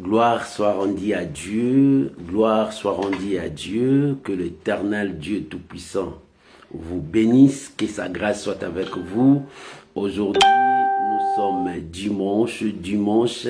Gloire soit rendue à Dieu, gloire soit rendue à Dieu, que l'Éternel Dieu Tout-Puissant vous bénisse, que sa grâce soit avec vous. Aujourd'hui, nous sommes dimanche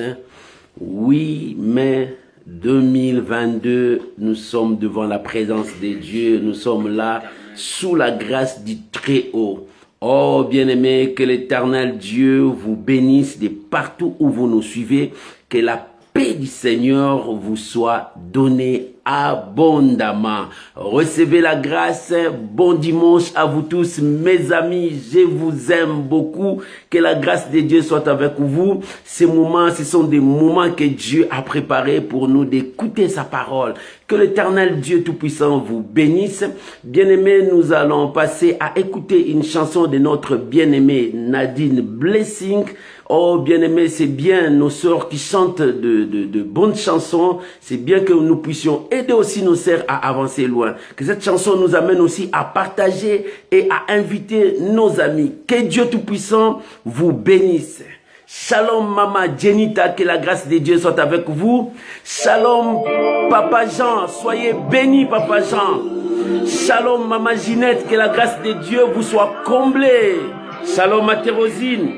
8 mai 2022, nous sommes devant la présence de Dieu, nous sommes là sous la grâce du Très-Haut. Oh bien-aimés, que l'Éternel Dieu vous bénisse de partout où vous nous suivez, que la paix du Seigneur vous soit donnée abondamment. Recevez la grâce. Bon dimanche à vous tous, mes amis. Je vous aime beaucoup. Que la grâce de Dieu soit avec vous. Ces moments, ce sont des moments que Dieu a préparés pour nous d'écouter sa parole. Que l'Éternel Dieu Tout-Puissant vous bénisse. Bien-aimés, nous allons passer à écouter une chanson de notre bien-aimée Nadine Blessing. Oh, bien-aimés, c'est bien nos sœurs qui chantent de bonnes chansons. C'est bien que nous puissions aider aussi nos sœurs à avancer loin. Que cette chanson nous amène aussi à partager et à inviter nos amis. Que Dieu Tout-Puissant vous bénisse. Shalom Maman Jenita, que la grâce de Dieu soit avec vous. Shalom Papa Jean, soyez bénis Papa Jean. Shalom Maman Ginette, que la grâce de Dieu vous soit comblée. Shalom Mathérosine,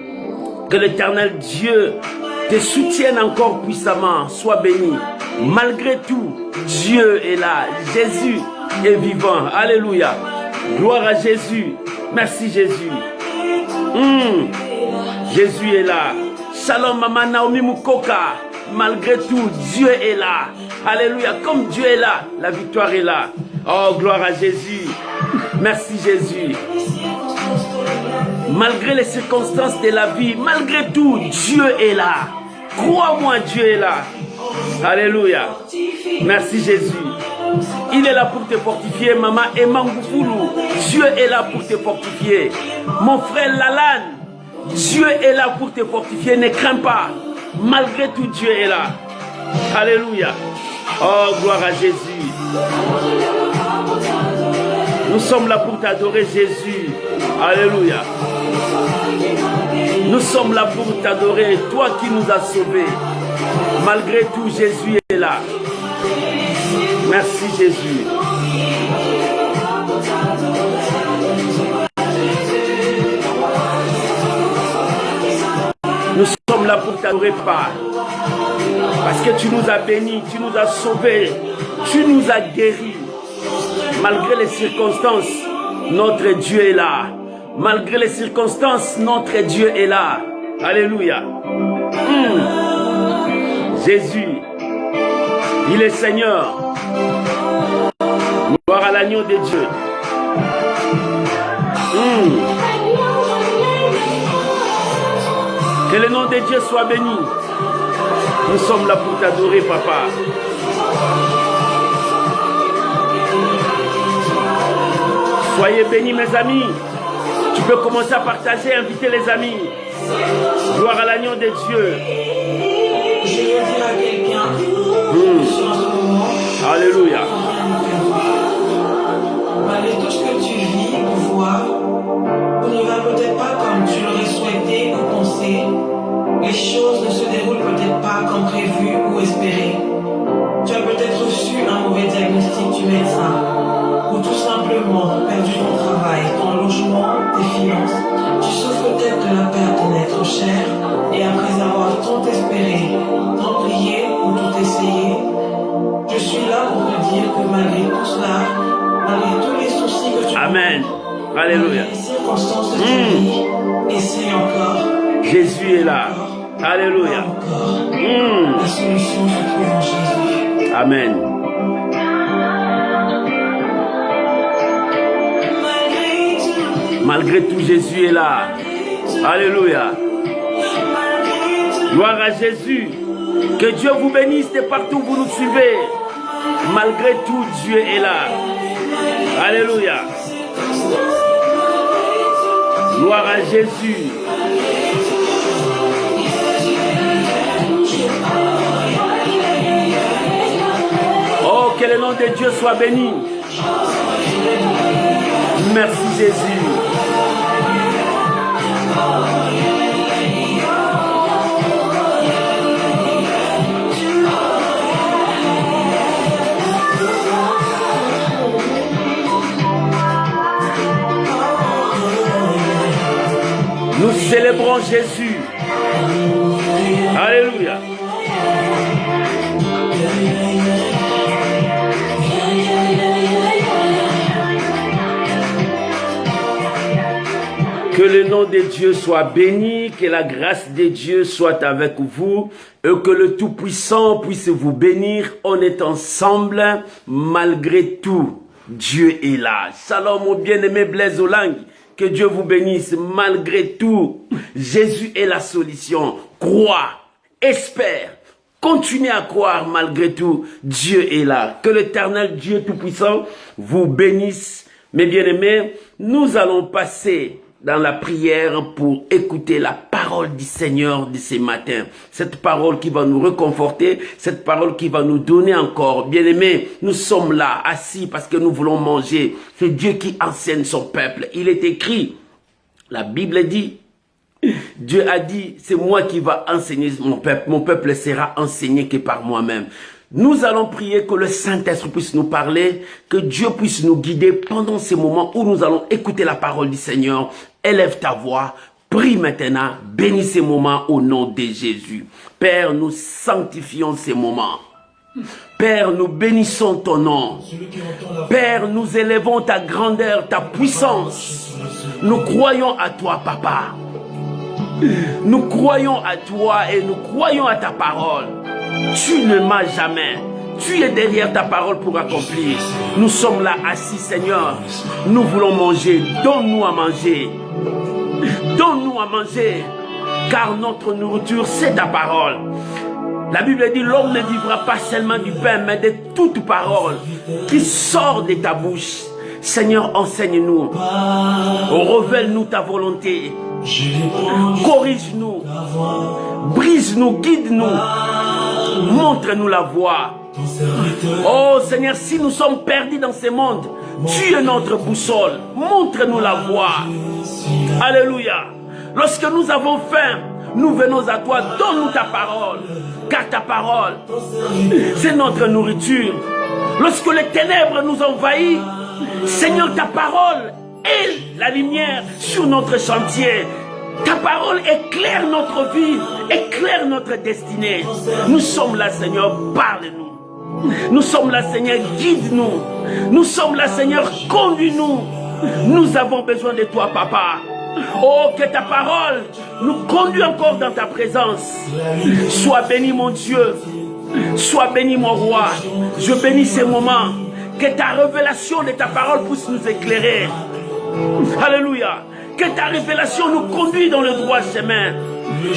que l'Éternel Dieu te soutienne encore puissamment. Sois béni. Malgré tout, Dieu est là. Jésus est vivant. Alléluia. Gloire à Jésus. Merci Jésus. Jésus est là. Shalom Maman Naomi Mukoka. Malgré tout, Dieu est là. Alléluia. Comme Dieu est là, la victoire est là. Oh, gloire à Jésus. Merci Jésus. Malgré les circonstances de la vie, malgré tout, Dieu est là. Crois-moi, Dieu est là. Alléluia. Merci Jésus. Il est là pour te fortifier, maman Emangoufoulou. Dieu est là pour te fortifier. Mon frère Lalan, Dieu est là pour te fortifier. Ne crains pas. Malgré tout, Dieu est là. Alléluia. Oh, gloire à Jésus. Nous sommes là pour t'adorer, Jésus. Alléluia. Nous sommes là pour t'adorer, toi qui nous as sauvés. Malgré tout, Jésus est là. Merci Jésus. Nous sommes là pour t'adorer, Père. Parce que tu nous as bénis, tu nous as sauvés, tu nous as guéris. Malgré les circonstances, notre Dieu est là. Malgré les circonstances, notre Dieu est là. Alléluia. Jésus, il est Seigneur. Gloire à l'agneau de Dieu. Que le nom de Dieu soit béni. Nous sommes là pour t'adorer, Papa. Soyez bénis, mes amis. Tu peux commencer à partager, inviter les amis. Gloire à l'agneau de Dieu. Je vais dire à quelqu'un. Alléluia. Malgré tout ce que tu vis ou vois, ou ne va peut-être pas comme tu l'aurais souhaité ou pensé. Les choses ne se déroulent peut-être pas comme prévu ou espéré. Tu as peut-être reçu un mauvais diagnostic du médecin. Ou tout simplement perdu ton travail, ton logement, tes finances. Tu souffres peut-être de la perte d'un être cher et après avoir tant espéré, tant prié ou tout essayé, je suis là pour te dire que malgré tout cela, malgré tous les soucis que tu as, Amen. Alléluia. malgré les circonstances de ta vie, essaye encore. Jésus est là. Alléluia. Encore. La solution se trouve en Jésus. Amen. Malgré tout, Jésus est là. Alléluia. Gloire à Jésus. Que Dieu vous bénisse de partout où vous nous suivez. Malgré tout, Dieu est là. Alléluia. Gloire à Jésus. Oh, que le nom de Dieu soit béni. Merci Jésus. Jésus. Alléluia. Que le nom de Dieu soit béni, que la grâce de Dieu soit avec vous et que le Tout-Puissant puisse vous bénir. On est ensemble malgré tout. Dieu est là. Shalom mon bien-aimé Blaise Olang. Que Dieu vous bénisse malgré tout. Jésus est la solution. Crois, espère, continue à croire malgré tout. Dieu est là. Que l'Éternel Dieu Tout-Puissant vous bénisse. Mes bien-aimés, nous allons passer dans la prière pour écouter la parole du Seigneur de ce matin. Cette parole qui va nous réconforter, cette parole qui va nous donner encore. Bien-aimés, nous sommes là, assis parce que nous voulons manger. C'est Dieu qui enseigne son peuple. Il est écrit, la Bible dit, Dieu a dit, c'est moi qui va enseigner mon peuple. Mon peuple sera enseigné que par moi-même. Nous allons prier que le Saint-Esprit puisse nous parler, que Dieu puisse nous guider pendant ces moments où nous allons écouter la parole du Seigneur. Élève ta voix, prie maintenant, bénis ces moments au nom de Jésus. Père, nous sanctifions ces moments. Père, nous bénissons ton nom. Père, nous élevons ta grandeur, ta puissance. Nous croyons à toi, Papa. Nous croyons à toi et nous croyons à ta parole. Tu ne m'as jamais. Tu es derrière ta parole pour accomplir. Nous sommes là assis, Seigneur. Nous voulons manger. Donne-nous à manger. Donne-nous à manger. Car notre nourriture, c'est ta parole. La Bible dit, l'homme ne vivra pas seulement du pain, mais de toute parole qui sort de ta bouche. Seigneur, enseigne-nous. Révèle-nous ta volonté. Corrige-nous. Brise-nous, guide-nous. Montre-nous la voie. Oh Seigneur, si nous sommes perdus dans ce monde, tu es notre boussole. Montre-nous la voie. Alléluia. Lorsque nous avons faim, nous venons à toi. Donne-nous ta parole. Car ta parole, c'est notre nourriture. Lorsque les ténèbres nous envahissent, Seigneur, ta parole est la lumière sur notre chantier. Ta parole éclaire notre vie, éclaire notre destinée. Nous sommes là, Seigneur, parle-nous. Nous sommes là, Seigneur, guide-nous. Nous sommes là, Seigneur, conduis-nous. Nous avons besoin de toi, Papa. Oh, que ta parole nous conduise encore dans ta présence. Sois béni, mon Dieu. Sois béni, mon roi. Je bénis ces moments. Que ta révélation de ta parole puisse nous éclairer. Alléluia. Que ta révélation nous conduise dans le droit chemin.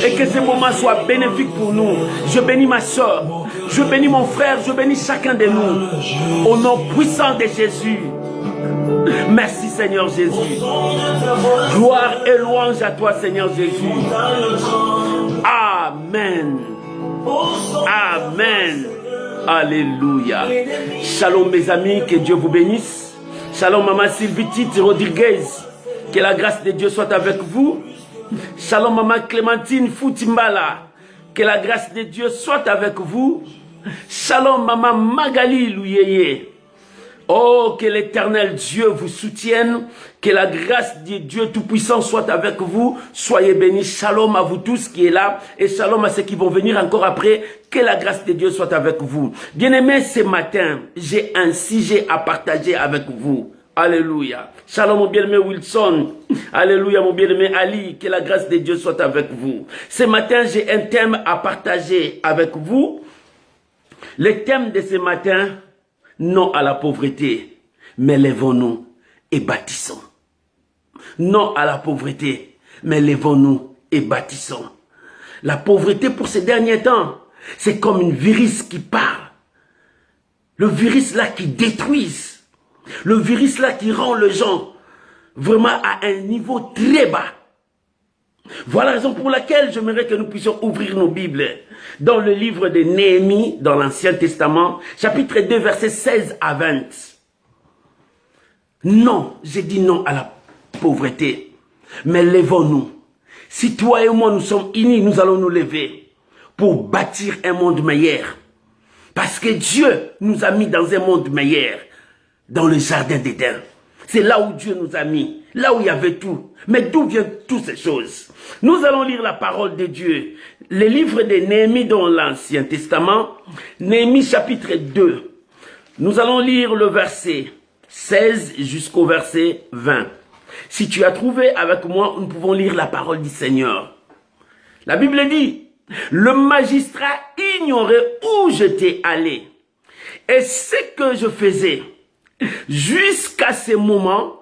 Et que ces moments soient bénéfiques pour nous. Je bénis ma soeur. Je bénis mon frère. Je bénis chacun de nous. Au nom puissant de Jésus. Merci Seigneur Jésus. Gloire et louange à toi Seigneur Jésus. Amen. Amen. Alléluia. Shalom mes amis, que Dieu vous bénisse. Shalom maman Sylvie Tite Rodriguez. Que la grâce de Dieu soit avec vous. Shalom maman Clémentine Foutimbala. Que la grâce de Dieu soit avec vous. Shalom maman Magali Louyeye. Oh, que l'Éternel Dieu vous soutienne, que la grâce de Dieu Tout-Puissant soit avec vous. Soyez bénis. Shalom à vous tous qui est là et shalom à ceux qui vont venir encore après. Que la grâce de Dieu soit avec vous. Bien-aimés, ce matin, j'ai un sujet à partager avec vous. Alléluia. Shalom mon bien-aimé Wilson. Alléluia mon bien-aimé Ali. Que la grâce de Dieu soit avec vous. Ce matin, j'ai un thème à partager avec vous. Le thème de ce matin, non à la pauvreté, mais lèvons-nous et bâtissons. Non à la pauvreté, mais lèvons-nous et bâtissons. La pauvreté pour ces derniers temps, c'est comme une virus qui part. Le virus là qui détruit. Le virus là qui rend les gens vraiment à un niveau très bas. Voilà la raison pour laquelle j'aimerais que nous puissions ouvrir nos Bibles dans le livre de Néhémie, dans l'Ancien Testament, chapitre 2, versets 16 à 20. Non, j'ai dit non à la pauvreté, mais lèvons-nous. Si toi et moi nous sommes unis, nous allons nous lever pour bâtir un monde meilleur. Parce que Dieu nous a mis dans un monde meilleur, dans le jardin d'Éden. C'est là où Dieu nous a mis. là où il y avait tout. Mais d'où viennent toutes ces choses? Nous allons lire la parole de Dieu. Les livres de Néhémie dans l'Ancien Testament, Néhémie chapitre 2. Nous allons lire le verset 16 jusqu'au verset 20. Si tu as trouvé avec moi, nous pouvons lire la parole du Seigneur. La Bible dit, le magistrat ignorait où j'étais allé et ce que je faisais. Jusqu'à ce moment,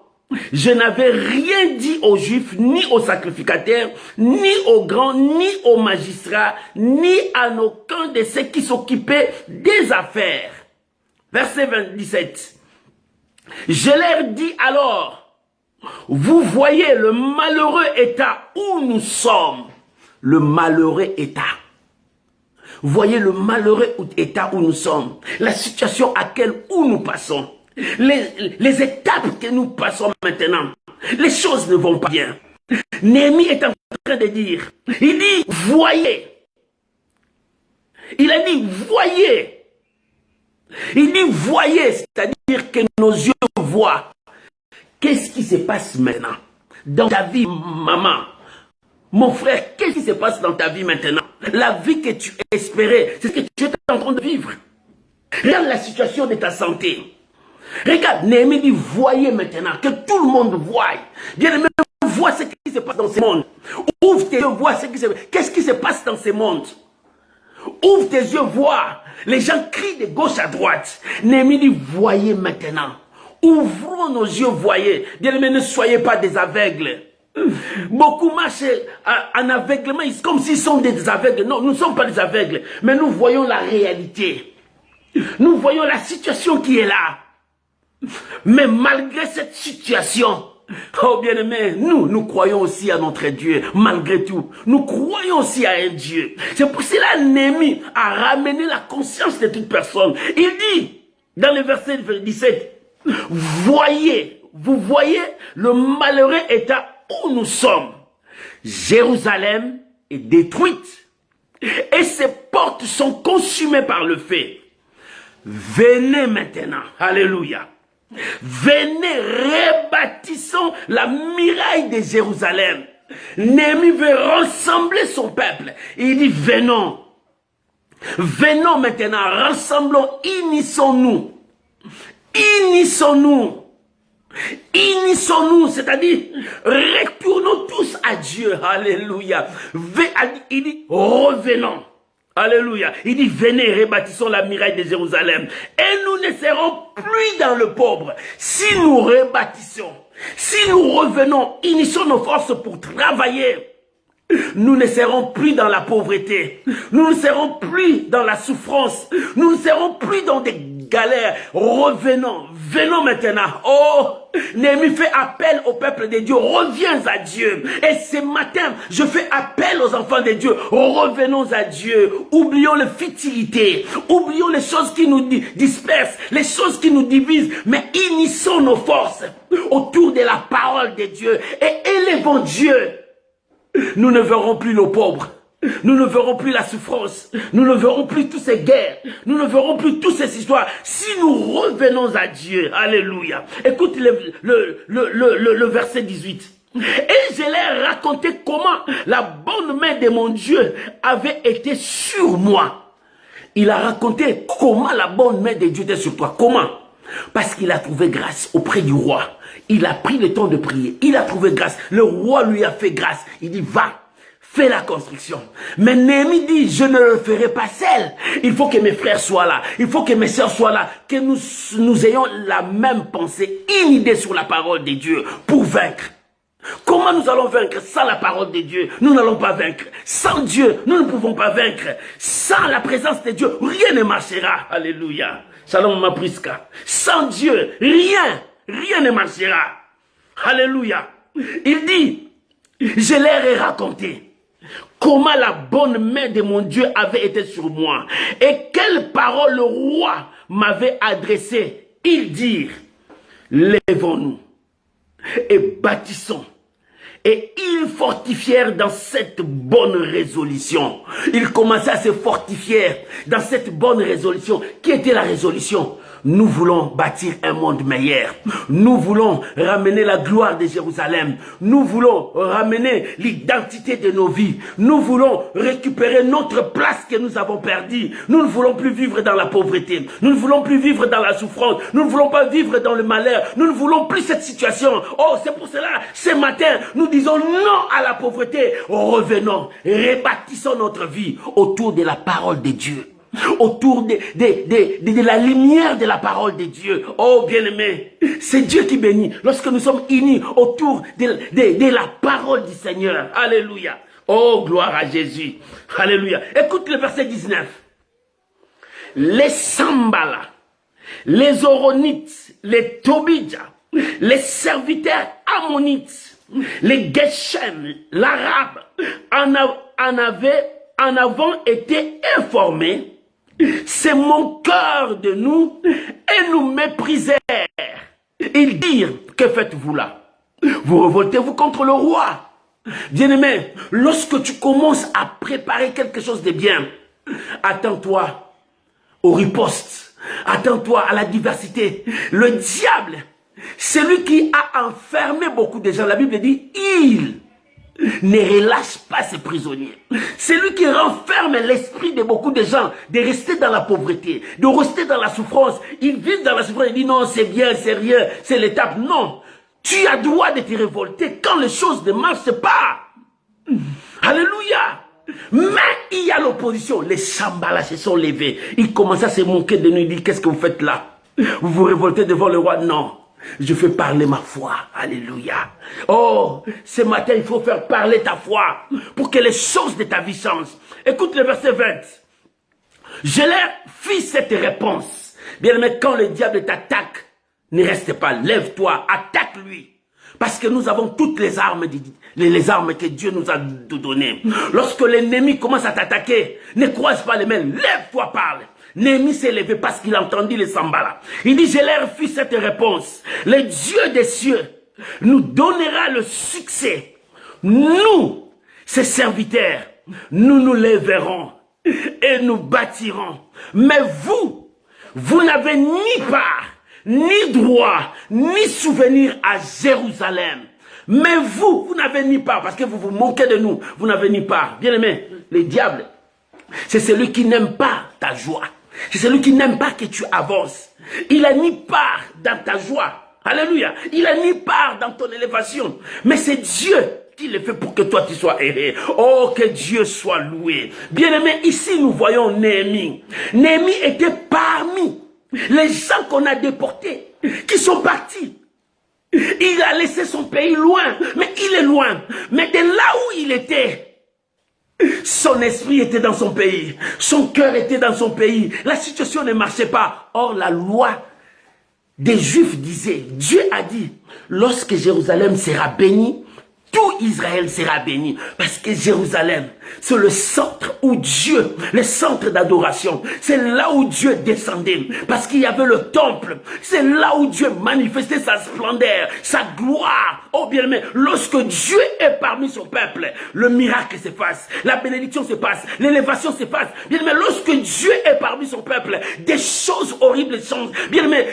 je n'avais rien dit aux Juifs, ni aux sacrificateurs, ni aux grands, ni aux magistrats, ni à aucun de ceux qui s'occupaient des affaires. Verset 17. Je leur dis alors, vous voyez le malheureux état où nous sommes. Le malheureux état. Vous voyez le malheureux état où nous sommes. La situation à laquelle nous passons. Les étapes que nous passons maintenant. Les choses ne vont pas bien. Néhémie est en train de dire. Il dit, voyez. Il a dit, voyez. Il dit, voyez. C'est-à-dire que nos yeux voient. Qu'est-ce qui se passe maintenant? Dans ta vie, maman. Mon frère, qu'est-ce qui se passe dans ta vie maintenant? La vie que tu espérais, c'est ce que tu es en train de vivre. Regarde la situation de ta santé. Regarde, Néhémie dit, voyez maintenant, que tout le monde voie. Bien-aimé, vois ce qui se passe dans ce monde. Ouvre tes yeux, vois ce qui se passe. Qu'est-ce qui se passe dans ce monde? Ouvre tes yeux, vois. Les gens crient de gauche à droite. Néhémie dit, voyez maintenant. Ouvrons nos yeux, voyez. Bien-aimé, ne soyez pas des aveugles. Beaucoup marchent en aveuglement, comme s'ils sont des aveugles. Non, nous ne sommes pas des aveugles, mais nous voyons la réalité. Nous voyons la situation qui est là. Mais malgré cette situation, oh bien-aimé, nous croyons aussi à notre Dieu, malgré tout. Nous croyons aussi à un Dieu. C'est pour cela que Néhémie a ramené la conscience de toute personne. Il dit, dans le verset 17, voyez, vous voyez le malheureux état où nous sommes. Jérusalem est détruite et ses portes sont consumées par le feu. Venez maintenant, alléluia. Venez, rebâtissons la muraille de Jérusalem. Néhémie veut rassembler son peuple. Il dit, venons. Venons maintenant, rassemblons, unissons-nous. Unissons-nous. Unissons-nous, c'est-à-dire, retournons tous à Dieu. Alléluia. Il dit, revenons. Alléluia. Il dit, venez, rebâtissons la muraille de Jérusalem. Et nous ne serons plus dans le pauvre. Si nous rebâtissons, si nous revenons, unissons nos forces pour travailler, nous ne serons plus dans la pauvreté. Nous ne serons plus dans la souffrance. Nous ne serons plus dans des galères. Revenons. Venons maintenant. Oh, Néhémie fait appel au peuple de Dieu. Reviens à Dieu. Et ce matin, je fais appel aux enfants de Dieu. Revenons à Dieu. Oublions les futilités. Oublions les choses qui nous dispersent. Les choses qui nous divisent. Mais unissons nos forces autour de la parole de Dieu. Et élevons Dieu. Nous ne verrons plus nos pauvres. Nous ne verrons plus la souffrance. Nous ne verrons plus toutes ces guerres. Nous ne verrons plus toutes ces histoires. Si nous revenons à Dieu. Alléluia. Écoute le verset 18. Et je leur raconté comment la bonne main de mon Dieu avait été sur moi. Il a raconté comment la bonne main de Dieu était sur toi. Comment? Parce qu'il a trouvé grâce auprès du roi. Il a pris le temps de prier. Il a trouvé grâce. Le roi lui a fait grâce. Il dit, va, fais la construction. Mais Néhémie dit, je ne le ferai pas seul. Il faut que mes frères soient là. Il faut que mes sœurs soient là. Que nous ayons la même pensée, une idée sur la parole de Dieu pour vaincre. Comment nous allons vaincre sans la parole de Dieu? Nous n'allons pas vaincre. Sans Dieu, nous ne pouvons pas vaincre. Sans la présence de Dieu, rien ne marchera. Alléluia. Shalom ma priska. Sans Dieu, rien ne marchera. Alléluia. Il dit, je leur ai raconté comment la bonne main de mon Dieu avait été sur moi et quelles paroles le roi m'avait adressées. Ils dirent, lèvons-nous et bâtissons. Et ils fortifièrent dans cette bonne résolution. Ils commençaient à se fortifier dans cette bonne résolution. Qui était la résolution? Nous voulons bâtir un monde meilleur. Nous voulons ramener la gloire de Jérusalem. Nous voulons ramener l'identité de nos vies. Nous voulons récupérer notre place que nous avons perdue. Nous ne voulons plus vivre dans la pauvreté. Nous ne voulons plus vivre dans la souffrance. Nous ne voulons pas vivre dans le malheur. Nous ne voulons plus cette situation. Oh, c'est pour cela, ce matin, nous disons non à la pauvreté. Revenons, rebâtissons notre vie autour de la parole de Dieu. Autour de la lumière de la parole de Dieu. Oh bien-aimé, c'est Dieu qui bénit lorsque nous sommes unis autour de la parole du Seigneur. Alléluia. Oh, gloire à Jésus. Alléluia. Écoute le verset 19. Les Sambala, les Oronites, les Tobidja, les serviteurs ammonites, les Geshem, l'arabe, en avant été informés. C'est mon cœur de nous et nous méprisèrent. Ils dirent, que faites-vous là? Vous révoltez-vous contre le roi? Bien-aimé, lorsque tu commences à préparer quelque chose de bien, attends-toi au riposte, attends-toi à la diversité. Le diable, c'est lui qui a enfermé beaucoup de gens. La Bible dit, il ne relâche pas ses prisonniers. C'est lui qui renferme l'esprit de beaucoup de gens de rester dans la pauvreté, de rester dans la souffrance. Ils vivent dans la souffrance, ils disent non, c'est bien, c'est rien, c'est l'étape. Non, tu as droit de te révolter quand les choses ne marchent pas. Alléluia. Mais il y a l'opposition. Les Sambala se sont levés. Ils commencent à se moquer de nous. Ils disent, qu'est-ce que vous faites là? Vous vous révoltez devant le roi? Non. Je fais parler ma foi. Alléluia. Oh, ce matin, il faut faire parler ta foi pour que les choses de ta vie changent. Écoute le verset 20. Je leur fis cette réponse. Bien aimé, quand le diable t'attaque, ne reste pas, lève-toi, attaque-lui. Parce que nous avons toutes les armes que Dieu nous a données. Lorsque l'ennemi commence à t'attaquer, ne croise pas les mains, lève-toi, parle. Néhémie s'est levé parce qu'il a entendu les Sambala. Il dit, je leur fis cette réponse. Le Dieu des cieux nous donnera le succès. Nous, ses serviteurs, nous nous lèverons et nous bâtirons. Mais vous n'avez ni part, ni droit, ni souvenir à Jérusalem. Mais vous n'avez ni part, parce que vous vous moquez de nous, vous n'avez ni part. Bien aimé, le diable, c'est celui qui n'aime pas ta joie. C'est celui qui n'aime pas que tu avances. Il n'a ni part dans ta joie. Alléluia. Il n'a ni part dans ton élévation. Mais c'est Dieu qui le fait pour que toi tu sois erré. Oh, que Dieu soit loué. Bien-aimé, ici nous voyons Néhémie. Néhémie était parmi les gens qu'on a déportés, qui sont partis. Il a laissé son pays loin, mais il est loin. Mais de là où il était, son esprit était dans son pays. Son cœur était dans son pays. La situation ne marchait pas. Or, la loi des Juifs disait, Dieu a dit, lorsque Jérusalem sera bénie, tout Israël sera béni. Parce que Jérusalem, c'est le centre où Dieu, le centre d'adoration, c'est là où Dieu descendait. Parce qu'il y avait le temple. C'est là où Dieu manifestait sa splendeur, sa gloire. Oh bien aimé, lorsque Dieu est parmi son peuple, le miracle se passe, la bénédiction se passe, l'élévation se passe. Bien aimé, lorsque Dieu est parmi son peuple, des choses horribles changent. Bien aimé,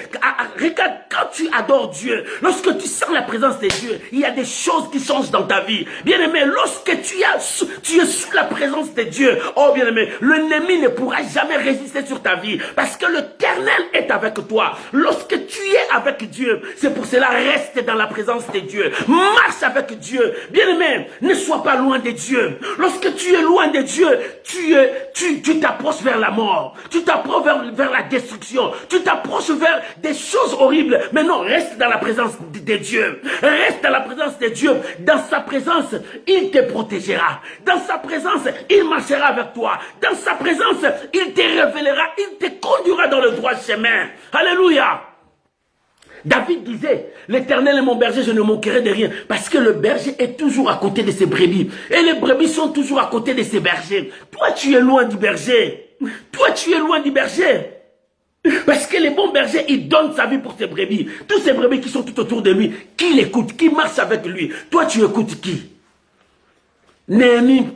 regarde, quand tu adores Dieu, lorsque tu sens la présence de Dieu, il y a des choses qui changent dans ta vie. Bien-aimé, lorsque tu es sous la présence de Dieu, oh bien-aimé, l'ennemi ne pourra jamais résister sur ta vie parce que l'Éternel est avec toi. Lorsque tu es avec Dieu, c'est pour cela, reste dans la présence de Dieu. Marche avec Dieu. Bien-aimé, ne sois pas loin de Dieu. Lorsque tu es loin de Dieu, tu t'approches vers la mort. Tu t'approches vers la destruction. Tu t'approches vers des choses horribles. Mais non, reste dans la présence de Dieu. Reste dans la présence de Dieu. Dans sa présence, il te protégera. Dans sa présence, il marchera avec toi. Dans sa présence, il te révélera, il te conduira dans le droit chemin. Alléluia. David disait, l'Éternel est mon berger, je ne manquerai de rien. Parce que le berger est toujours à côté de ses brebis. Et les brebis sont toujours à côté de ses bergers. Toi, tu es loin du berger. Toi, tu es loin du berger. Parce que les bons bergers, ils donnent sa vie pour ses brebis. Tous ces brebis qui sont tout autour de lui, qui l'écoutent, qui marchent avec lui. Toi, tu écoutes qui? Néhémie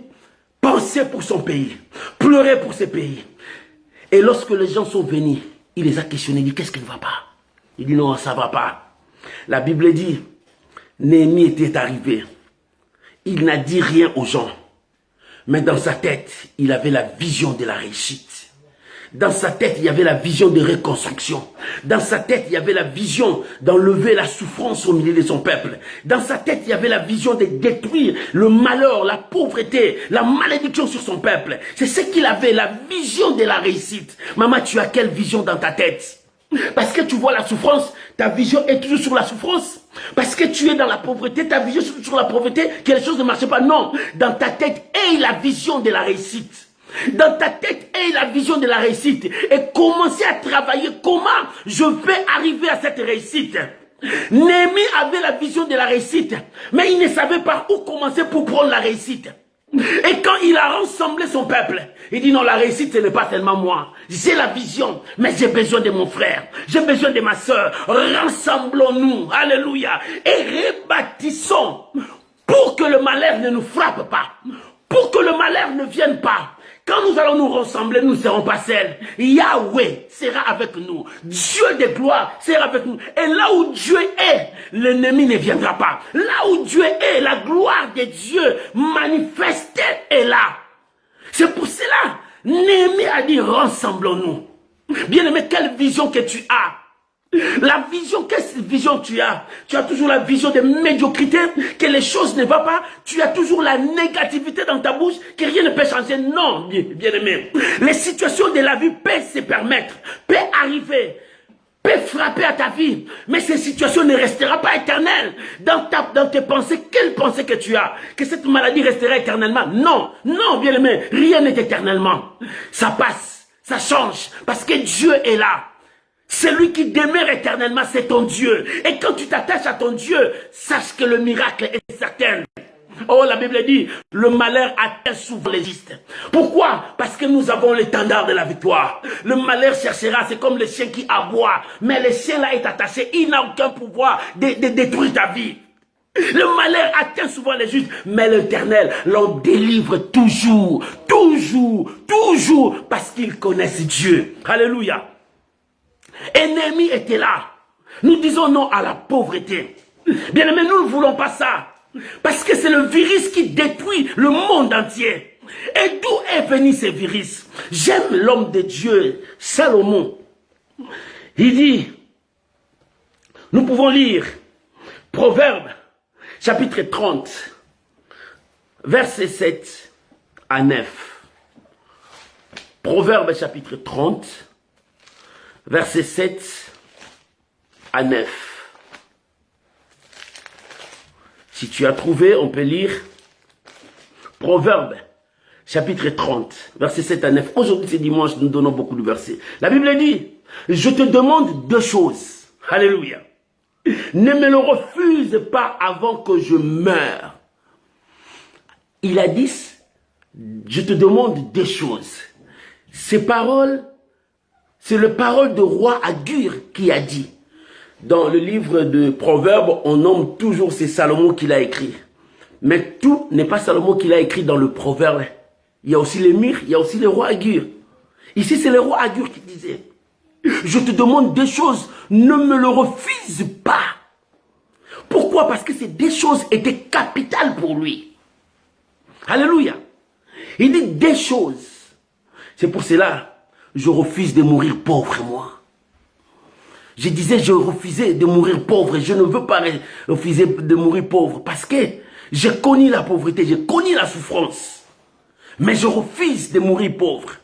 pensait pour son pays, pleurait pour ses pays. Et lorsque les gens sont venus, il les a questionnés, il dit, qu'est-ce qui ne va pas? Il dit, non, ça ne va pas. La Bible dit, Néhémie était arrivé. Il n'a dit rien aux gens. Mais dans sa tête, il avait la vision de la réussite. Dans sa tête, il y avait la vision de reconstruction. Dans sa tête, il y avait la vision d'enlever la souffrance au milieu de son peuple. Dans sa tête, il y avait la vision de détruire le malheur, la pauvreté, la malédiction sur son peuple. C'est ce qu'il avait, la vision de la réussite. Maman, tu as quelle vision dans ta tête? Parce que tu vois la souffrance, ta vision est toujours sur la souffrance. Parce que tu es dans la pauvreté, ta vision est sur la pauvreté, que les choses ne marchent pas. Non, dans ta tête est la vision de la réussite. Dans ta tête est la vision de la réussite. Et commencer à travailler comment je vais arriver à cette réussite. Néhémie avait la vision de la réussite, mais il ne savait pas où commencer pour prendre la réussite. Et quand il a rassemblé son peuple, il dit non, la réussite ce n'est pas tellement moi. J'ai la vision, mais j'ai besoin de mon frère, j'ai besoin de ma soeur. Rassemblons-nous, alléluia, et rebâtissons pour que le malheur ne nous frappe pas, pour que le malheur ne vienne pas. Quand nous allons nous rassembler, nous ne serons pas seuls. Yahweh sera avec nous. Dieu de gloire sera avec nous. Et là où Dieu est, l'ennemi ne viendra pas. Là où Dieu est, la gloire de Dieu manifestée est là. C'est pour cela, Néhémie a dit, rassemblons-nous. Bien-aimé, quelle vision que tu as? La vision, quelle vision tu as? Tu as toujours la vision de médiocrité, que les choses ne vont pas. Tu as toujours la négativité dans ta bouche, que rien ne peut changer. Non, bien-aimé. Les situations de la vie peuvent se permettre, peuvent arriver, peuvent frapper à ta vie. Mais ces situations ne resteront pas éternelles. Dans tes pensées, quelle pensée que tu as? Que cette maladie restera éternellement? Non, non, bien-aimé. Rien n'est éternellement. Ça passe, ça change, parce que Dieu est là. Celui qui demeure éternellement, c'est ton Dieu. Et quand tu t'attaches à ton Dieu, sache que le miracle est certain. Oh, la Bible dit, le malheur atteint souvent les justes. Pourquoi? Parce que nous avons l'étendard de la victoire. Le malheur cherchera, c'est comme le chien qui aboie. Mais le chien là est attaché, il n'a aucun pouvoir de détruire ta vie. Le malheur atteint souvent les justes, mais l'Éternel l'en délivre toujours, toujours, toujours, parce qu'ils connaissent Dieu. Alléluia. Et Néhémie était là. Nous disons non à la pauvreté. Bien aimé, nous ne voulons pas ça. Parce que c'est le virus qui détruit le monde entier. Et d'où est venu ce virus? J'aime l'homme de Dieu, Salomon. Il dit, nous pouvons lire Proverbe, chapitre 30, versets 7 à 9. Proverbe, chapitre 30, versets 7 à 9. Si tu as trouvé, on peut lire Proverbe, chapitre 30, versets 7 à 9. Aujourd'hui, c'est dimanche, nous donnons beaucoup de versets. La Bible dit, je te demande deux choses. Alléluia. Ne me le refuse pas avant que je meure. Il a dit, je te demande deux choses. Ces paroles, c'est le parole de roi Agur qui a dit. Dans le livre de Proverbes, on nomme toujours c'est Salomon qui l'a écrit. Mais tout n'est pas Salomon qui l'a écrit dans le Proverbe. Il y a aussi l'émir, il y a aussi le roi Agur. Ici, c'est le roi Agur qui disait, je te demande deux choses, ne me le refuse pas. Pourquoi? Parce que ces deux choses étaient capitales pour lui. Alléluia. Il dit deux choses. C'est pour cela, je refuse de mourir pauvre, moi. Je disais, je refusais de mourir pauvre. Je ne veux pas refuser de mourir pauvre. Parce que j'ai connu la pauvreté, j'ai connu la souffrance. Mais je refuse de mourir pauvre.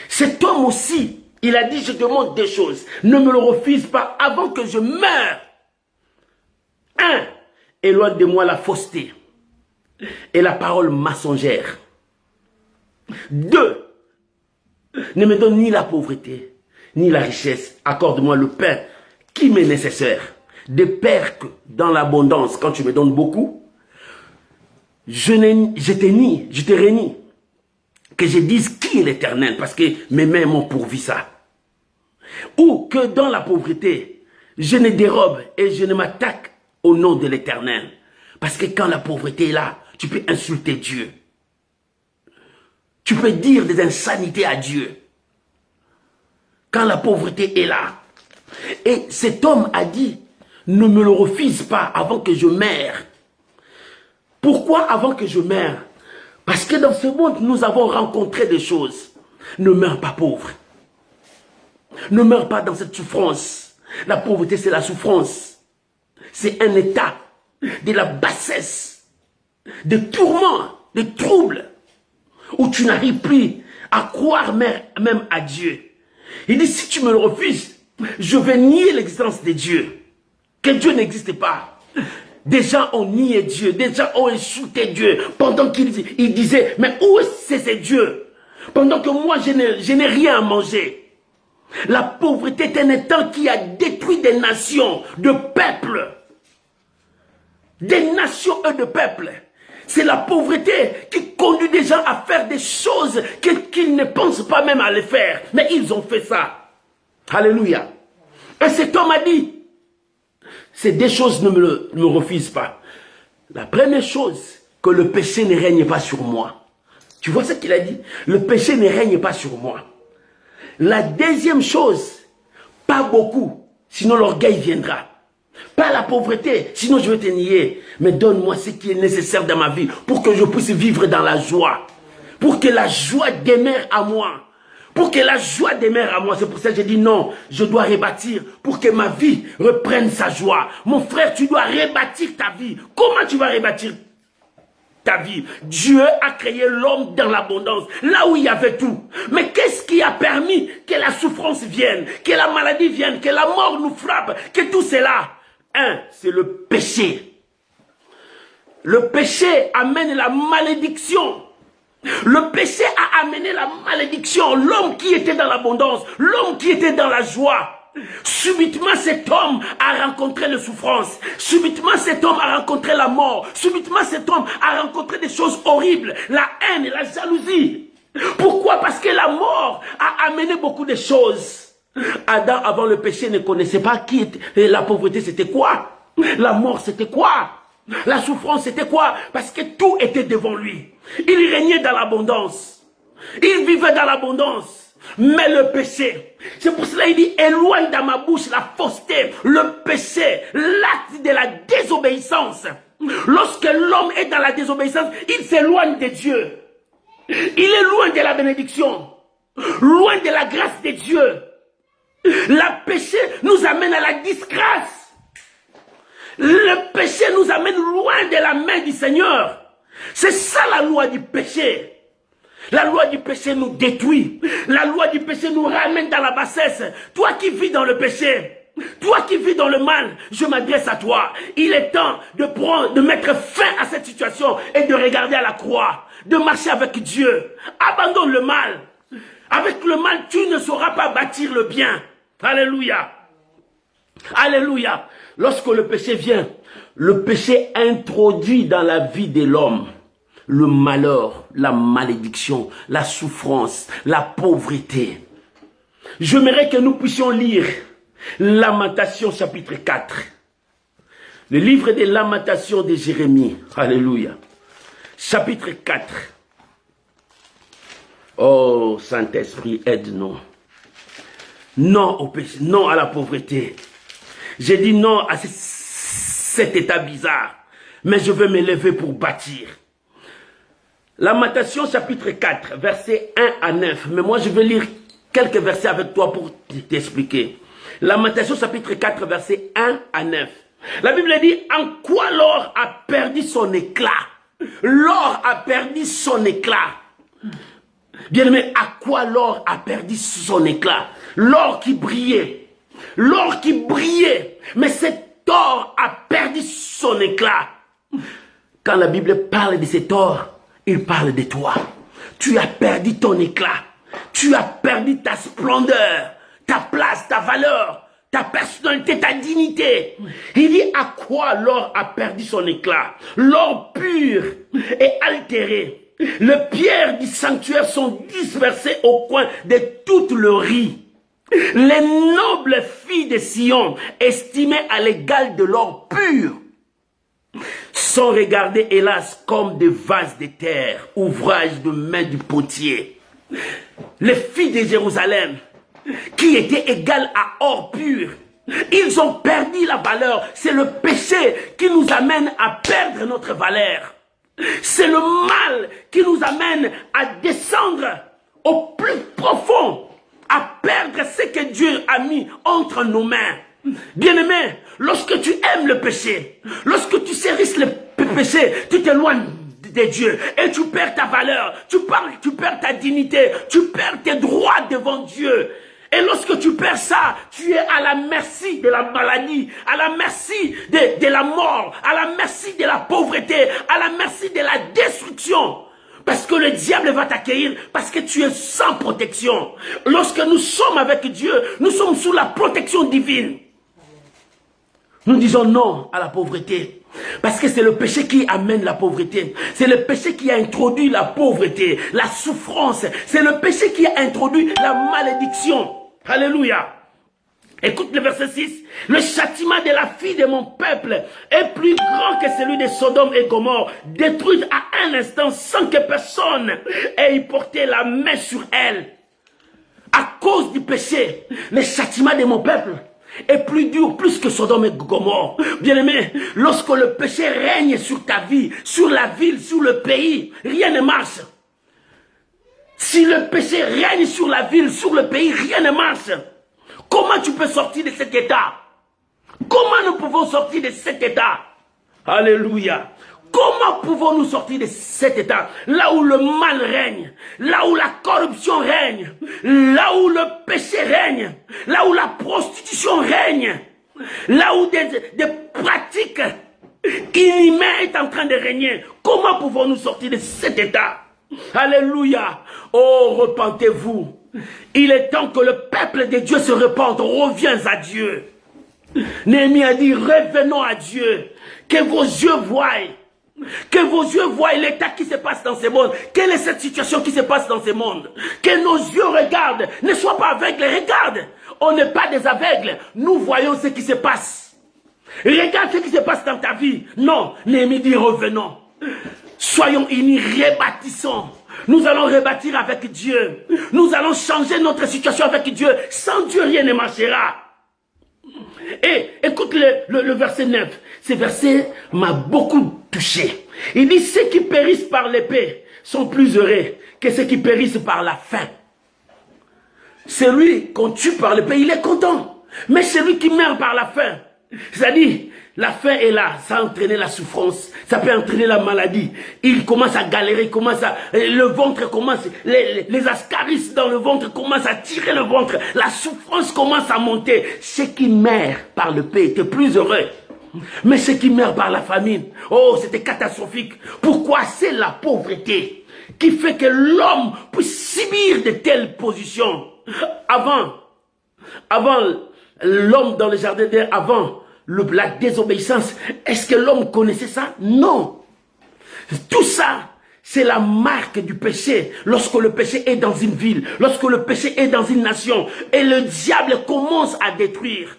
Cet homme aussi, il a dit, je demande deux choses. Ne me le refuse pas avant que je meure. 1. Éloigne de moi la fausseté et la parole mensongère. 2. Ne me donne ni la pauvreté, ni la richesse. Accorde-moi le pain qui m'est nécessaire. De peur que dans l'abondance, quand tu me donnes beaucoup, je te renie. Que je dise qui est l'Éternel, parce que mes mains m'ont pourvu ça. Ou que dans la pauvreté, je ne dérobe et je ne m'attaque au nom de l'Éternel. Parce que quand la pauvreté est là, tu peux insulter Dieu. Tu peux dire des insanités à Dieu. quand la pauvreté est là. Et cet homme a dit, ne me le refuse pas avant que je meure. Pourquoi avant que je meure? Parce que dans ce monde, nous avons rencontré des choses. Ne meurs pas pauvre. Ne meurs pas dans cette souffrance. La pauvreté, c'est la souffrance. C'est un état de la bassesse, de tourments, de troubles, où tu n'arrives plus à croire même à Dieu. Il dit, si tu me le refuses, je vais nier l'existence de Dieu. Que Dieu n'existe pas. Des gens ont nié Dieu, des gens ont insulté Dieu, pendant qu'ils disaient, mais où est-ce que Dieu? Pendant que moi, je n'ai rien à manger. La pauvreté est un état qui a détruit des nations, de peuples. Des nations et de peuples. C'est la pauvreté qui conduit des gens à faire des choses qu'ils ne pensent pas même à les faire. Mais ils ont fait ça. Alléluia. Et cet homme a dit, ces deux choses ne me refusent pas. La première chose, que le péché ne règne pas sur moi. Tu vois ce qu'il a dit? Le péché ne règne pas sur moi. La deuxième chose, pas beaucoup, sinon l'orgueil viendra. Pas la pauvreté, sinon je vais te nier. Mais donne-moi ce qui est nécessaire dans ma vie pour que je puisse vivre dans la joie. Pour que la joie demeure à moi. Pour que la joie demeure à moi. C'est pour ça que j'ai dit non, je dois rebâtir pour que ma vie reprenne sa joie. Mon frère, tu dois rebâtir ta vie. Comment tu vas rebâtir ta vie? Dieu a créé l'homme dans l'abondance, là où il y avait tout. Mais qu'est-ce qui a permis que la souffrance vienne, que la maladie vienne, que la mort nous frappe, que tout cela? C'est le péché. Le péché amène la malédiction. Le péché a amené la malédiction. L'homme qui était dans l'abondance, l'homme qui était dans la joie. Subitement, cet homme a rencontré les souffrances. Subitement, cet homme a rencontré la mort. Subitement, cet homme a rencontré des choses horribles. La haine, la jalousie. Pourquoi? Parce que la mort a amené beaucoup de choses. Adam, avant le péché, ne connaissait pas qui était. La pauvreté, c'était quoi? La mort, c'était quoi? La souffrance, c'était quoi? Parce que tout était devant lui. Il régnait dans l'abondance. Il vivait dans l'abondance. Mais le péché, c'est pour cela qu'il dit, éloigne dans ma bouche la fausseté, le péché, l'acte de la désobéissance. Lorsque l'homme est dans la désobéissance, il s'éloigne de Dieu. Il est loin de la bénédiction, loin de la grâce de Dieu. Le péché nous amène à la disgrâce. Le péché nous amène loin de la main du Seigneur. C'est ça la loi du péché. La loi du péché nous détruit. La loi du péché nous ramène dans la bassesse. Toi qui vis dans le péché, toi qui vis dans le mal, je m'adresse à toi. Il est temps de mettre fin à cette situation et de regarder à la croix, de marcher avec Dieu. Abandonne le mal. Avec le mal, tu ne sauras pas bâtir le bien. Alléluia. Alléluia. Lorsque le péché vient, le péché introduit dans la vie de l'homme le malheur, la malédiction, la souffrance, la pauvreté. J'aimerais que nous puissions lire Lamentations chapitre 4. Le livre des Lamentations de Jérémie. Alléluia. Chapitre 4. Oh, Saint-Esprit, aide-nous. Non au péché, non à la pauvreté. J'ai dit non à cet état bizarre. Mais je veux m'élever pour bâtir. Lamentation chapitre 4, versets 1 à 9. Mais moi je vais lire quelques versets avec toi pour t'expliquer. Lamentation chapitre 4, versets 1 à 9. La Bible dit, en quoi l'or a perdu son éclat? L'or a perdu son éclat. Bien-aimé, à quoi l'or a perdu son éclat? L'or qui brillait. L'or qui brillait. Mais cet or a perdu son éclat. Quand la Bible parle de cet or, il parle de toi. Tu as perdu ton éclat. Tu as perdu ta splendeur, ta place, ta valeur, ta personnalité, ta dignité. Il dit à quoi l'or a perdu son éclat? L'or pur et altéré. Les pierres du sanctuaire sont dispersées au coin de toute le riz. Les nobles filles de Sion, estimées à l'égal de l'or pur, sont regardées, hélas, comme des vases de terre, ouvrage de main du potier. Les filles de Jérusalem, qui était égal à or pur. Ils ont perdu la valeur. C'est le péché qui nous amène à perdre notre valeur. C'est le mal qui nous amène à descendre au plus profond, à perdre ce que Dieu a mis entre nos mains. Bien-aimé, lorsque tu aimes le péché, lorsque tu chérisses le péché, tu t'éloignes de Dieu et tu perds ta valeur, tu perds ta dignité, tu perds tes droits devant Dieu. Et lorsque tu perds ça, tu es à la merci de la maladie, à la merci de la mort, à la merci de la pauvreté, à la merci de la destruction. Parce que le diable va t'accueillir, parce que tu es sans protection. Lorsque nous sommes avec Dieu, nous sommes sous la protection divine. Nous disons non à la pauvreté. Parce que c'est le péché qui amène la pauvreté. C'est le péché qui a introduit la pauvreté, la souffrance. C'est le péché qui a introduit la malédiction. Alléluia. Écoute le verset 6. Le châtiment de la fille de mon peuple est plus grand que celui de Sodome et Gomorrhe, détruite à un instant sans que personne ait porté la main sur elle. À cause du péché, le châtiment de mon peuple est plus dur, plus que Sodome et Gomorrhe. Bien-aimé, lorsque le péché règne sur ta vie, sur la ville, sur le pays, rien ne marche. Si le péché règne sur la ville, sur le pays, rien ne marche. Comment tu peux sortir de cet état? Comment nous pouvons sortir de cet état? Alléluia. Comment pouvons-nous sortir de cet état? Là où le mal règne, là où la corruption règne, là où le péché règne, là où la prostitution règne, là où des pratiques inhumaines sont en train de régner. Comment pouvons-nous sortir de cet état? Alléluia. Oh, repentez-vous. Il est temps que le peuple de Dieu se repente. Reviens à Dieu. Néhémie a dit, revenons à Dieu. Que vos yeux voient. Que vos yeux voient l'état qui se passe dans ce monde. Quelle est cette situation qui se passe dans ce monde? Que nos yeux regardent. Ne sois pas aveugle, regarde. On n'est pas des aveugles. Nous voyons ce qui se passe. Regarde ce qui se passe dans ta vie. Non, Néhémie dit revenons. Soyons unis, rebâtissons. Nous allons rebâtir avec Dieu. Nous allons changer notre situation avec Dieu. Sans Dieu, rien ne marchera. Et écoute le verset 9. Ce verset m'a beaucoup touché. Il dit, ceux qui périssent par l'épée sont plus heureux que ceux qui périssent par la faim. Celui qu'on tue par l'épée, il est content. Mais celui qui meurt par la faim, c'est-à-dire, la faim est là, ça a entraîné la souffrance, ça peut entraîner la maladie. Il commence à galérer, le ventre commence, les ascaris dans le ventre commencent à tirer le ventre, la souffrance commence à monter. Ceux qui meurent par le paix étaient plus heureux. Mais ceux qui meurent par la famine, oh, c'était catastrophique. Pourquoi? C'est la pauvreté qui fait que l'homme puisse subir de telles positions. Avant l'homme dans le jardin d'Éden, avant la désobéissance, est-ce que l'homme connaissait ça? Non. Tout ça, c'est la marque du péché. Lorsque le péché est dans une ville, lorsque le péché est dans une nation, et le diable commence à détruire.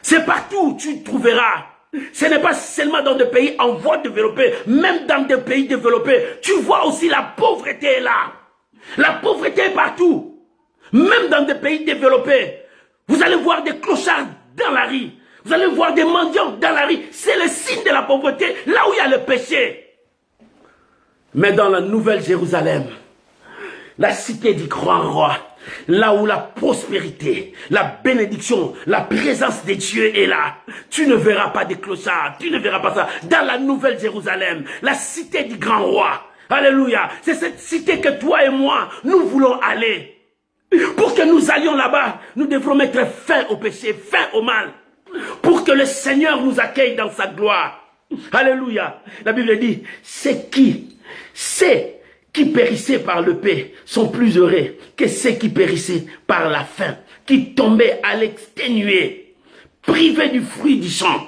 C'est partout tu trouveras. Ce n'est pas seulement dans des pays en voie de développer, même dans des pays développés, tu vois aussi la pauvreté est là. La pauvreté est partout. Même dans des pays développés, vous allez voir des clochards dans la rue. Vous allez voir des mendiants dans la rue. C'est le signe de la pauvreté, là où il y a le péché. Mais dans la nouvelle Jérusalem, la cité du grand roi, là où la prospérité, la bénédiction, la présence de Dieu est là, tu ne verras pas des clochards, tu ne verras pas ça. Dans la nouvelle Jérusalem, la cité du grand roi, alléluia, c'est cette cité que toi et moi, nous voulons aller. Pour que nous allions là-bas, nous devrons mettre fin au péché, fin au mal. Pour que le Seigneur nous accueille dans sa gloire. Alléluia. La Bible dit, ceux qui périssaient par le paix sont plus heureux que ceux qui périssaient par la faim, qui tombaient à l'exténué, privés du fruit du champ.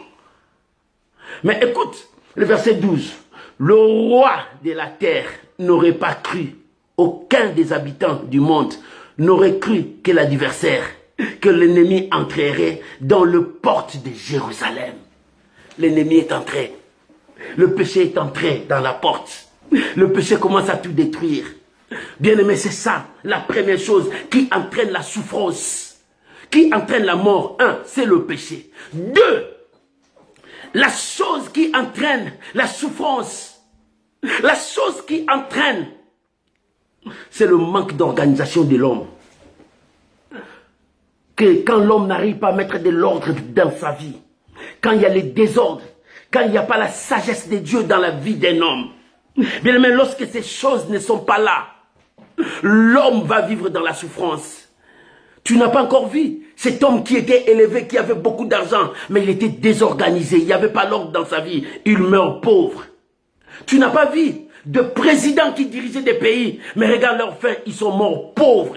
Mais écoute, le verset 12. Le roi de la terre n'aurait pas cru, aucun des habitants du monde n'aurait cru que l'adversaire, que l'ennemi entrerait dans le porte de Jérusalem. L'ennemi est entré. Le péché est entré dans la porte. Le péché commence à tout détruire. Bien-aimé, c'est ça, la première chose qui entraîne la souffrance, qui entraîne la mort. Un, c'est le péché. Deux, la chose qui entraîne la souffrance, la chose qui entraîne, c'est le manque d'organisation de l'homme. Que quand l'homme n'arrive pas à mettre de l'ordre dans sa vie, quand il y a les désordres, quand il n'y a pas la sagesse de Dieu dans la vie d'un homme, bien aimé, lorsque ces choses ne sont pas là, l'homme va vivre dans la souffrance. Tu n'as pas encore vu cet homme qui était élevé, qui avait beaucoup d'argent, mais il était désorganisé, il n'y avait pas l'ordre dans sa vie, il meurt pauvre. Tu n'as pas vu de présidents qui dirigeaient des pays, mais regarde leur fin, ils sont morts pauvres.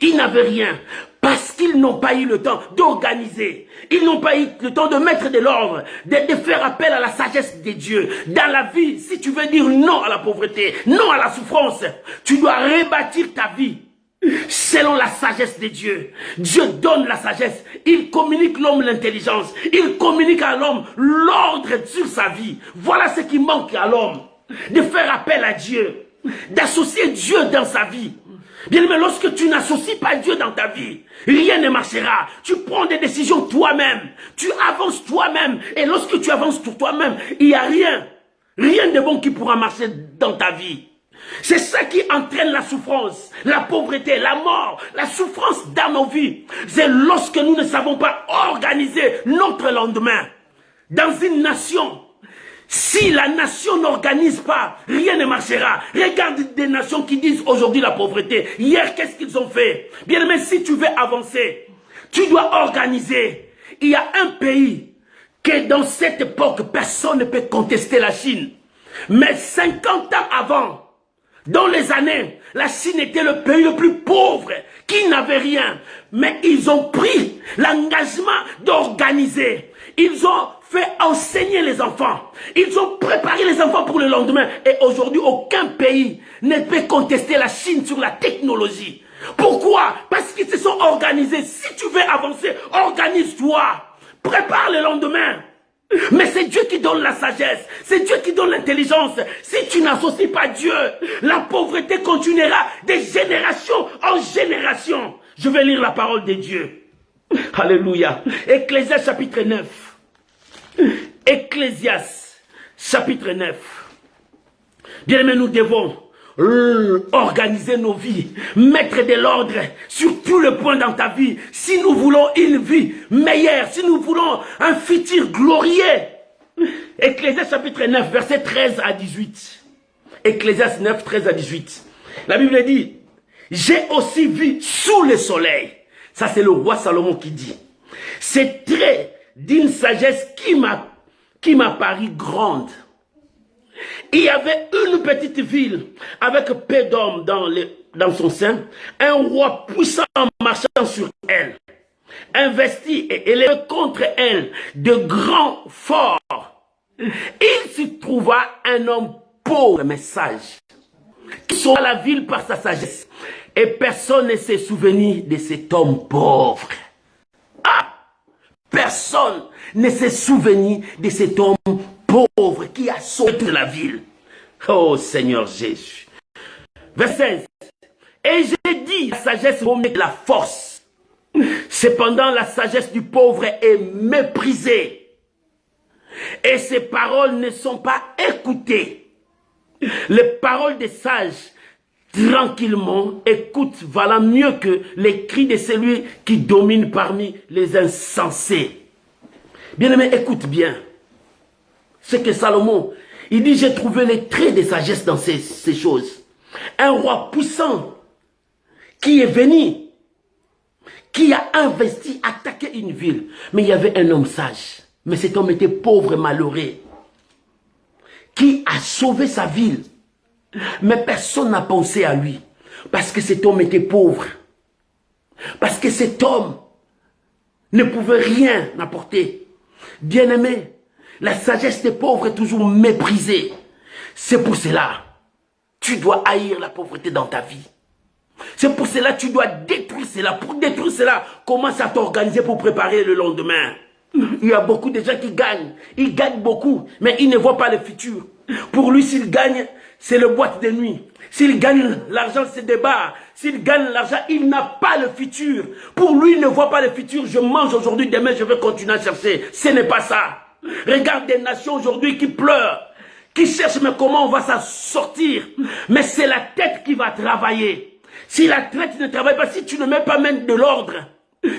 Ils n'avaient rien, parce qu'ils n'ont pas eu le temps d'organiser. Ils n'ont pas eu le temps de mettre de l'ordre, de faire appel à la sagesse de Dieu. Dans la vie, si tu veux dire non à la pauvreté, non à la souffrance, tu dois rebâtir ta vie selon la sagesse de Dieu. Dieu donne la sagesse. Il communique l'homme l'intelligence. Il communique à l'homme l'ordre sur sa vie. Voilà ce qui manque à l'homme. De faire appel à Dieu. D'associer Dieu dans sa vie. Bien aimé, lorsque tu n'associes pas Dieu dans ta vie, rien ne marchera. Tu prends des décisions toi-même. Tu avances toi-même. Et lorsque tu avances pour toi-même, il n'y a rien. Rien de bon qui pourra marcher dans ta vie. C'est ça qui entraîne la souffrance, la pauvreté, la mort, la souffrance dans nos vies. C'est lorsque nous ne savons pas organiser notre lendemain. Dans une nation, si la nation n'organise pas, rien ne marchera. Regarde des nations qui disent aujourd'hui la pauvreté. Hier, qu'est-ce qu'ils ont fait? Bien aimé, si tu veux avancer, tu dois organiser. Il y a un pays que dans cette époque, personne ne peut contester la Chine. Mais 50 ans avant, dans les années, la Chine était le pays le plus pauvre, qui n'avait rien. Mais ils ont pris l'engagement d'organiser. Ils ont fait enseigner les enfants. Ils ont préparé les enfants pour le lendemain. Et aujourd'hui, aucun pays ne peut contester la Chine sur la technologie. Pourquoi? Parce qu'ils se sont organisés. Si tu veux avancer, organise-toi. Prépare le lendemain. Mais c'est Dieu qui donne la sagesse, c'est Dieu qui donne l'intelligence. Si tu n'associes pas Dieu, la pauvreté continuera de génération en génération. Je vais lire la parole de Dieu. Alléluia. Ecclésias chapitre 9. Ecclésias chapitre 9. Bien aimé, nous devons organiser nos vies, mettre de l'ordre sur tous les points dans ta vie. Si nous voulons une vie meilleure, si nous voulons un futur glorieux. Ecclésias chapitre 9, verset 13 à 18. Ecclésias 9, 13 à 18. La Bible dit, j'ai aussi vu sous le soleil. Ça c'est le roi Salomon qui dit. C'est trait d'une sagesse qui m'a paru grande. Il y avait une petite ville avec peu d'hommes dans son sein, un roi puissant marchant sur elle, investi et élevé contre elle de grands forts. Il s'y trouva un homme pauvre mais sage, qui sauva la ville par sa sagesse, et personne ne s'est souvenu de cet homme pauvre. Ah! Personne ne s'est souvenu de cet homme pauvre qui a sauvé toute la ville. Oh Seigneur Jésus. Verset 16. Et j'ai dit, la sagesse vaut mieux que la force. Cependant, la sagesse du pauvre est méprisée. Et ses paroles ne sont pas écoutées. Les paroles des sages, tranquillement, écoutent, valant mieux que les cris de celui qui domine parmi les insensés. Bien-aimé, écoute bien. C'est que Salomon, il dit, j'ai trouvé les traits de sagesse dans ces choses. Un roi puissant qui est venu, qui a investi, attaqué une ville. Mais il y avait un homme sage. Mais cet homme était pauvre et malheureux. Qui a sauvé sa ville. Mais personne n'a pensé à lui. Parce que cet homme était pauvre. Parce que cet homme ne pouvait rien apporter. Bien-aimé, la sagesse des pauvres est toujours méprisée. C'est pour cela, tu dois haïr la pauvreté dans ta vie. C'est pour cela que tu dois détruire cela. Pour détruire cela, commence à t'organiser pour préparer le lendemain. Il y a beaucoup de gens qui gagnent. Ils gagnent beaucoup, mais ils ne voient pas le futur. Pour lui, s'il gagne, c'est le boîte de nuit. S'il gagne l'argent, c'est débat. S'il gagne l'argent, il n'a pas le futur. Pour lui, il ne voit pas le futur. Je mange aujourd'hui, demain, je vais continuer à chercher. Ce n'est pas ça. Regarde des nations aujourd'hui qui pleurent, qui cherchent, mais comment on va s'en sortir? Mais c'est la tête qui va travailler. Si la tête ne travaille pas, si tu ne mets pas même de l'ordre,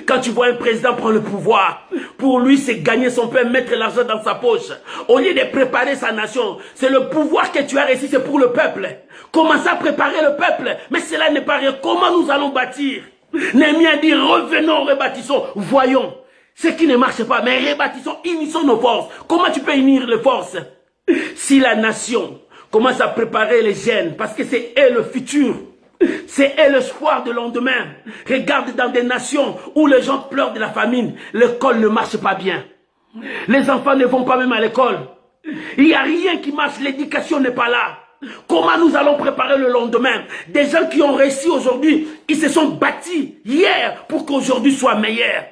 quand tu vois un président prendre le pouvoir, pour lui, c'est gagner son pain, mettre l'argent dans sa poche. Au lieu de préparer sa nation, c'est le pouvoir que tu as réussi, c'est pour le peuple. Commence à préparer le peuple, mais cela n'est pas rien. Comment nous allons bâtir? Néhémie a dit, revenons, rebâtissons, voyons. Ce qui ne marche pas, mais rebâtissons, unissons nos forces. Comment tu peux unir les forces? Si la nation commence à préparer les jeunes, parce que c'est elle le futur, c'est elle l'espoir de lendemain. Regarde dans des nations où les gens pleurent de la famine, l'école ne marche pas bien. Les enfants ne vont pas même à l'école. Il n'y a rien qui marche, l'éducation n'est pas là. Comment nous allons préparer le lendemain? Des gens qui ont réussi aujourd'hui, ils se sont bâtis hier pour qu'aujourd'hui soit meilleur.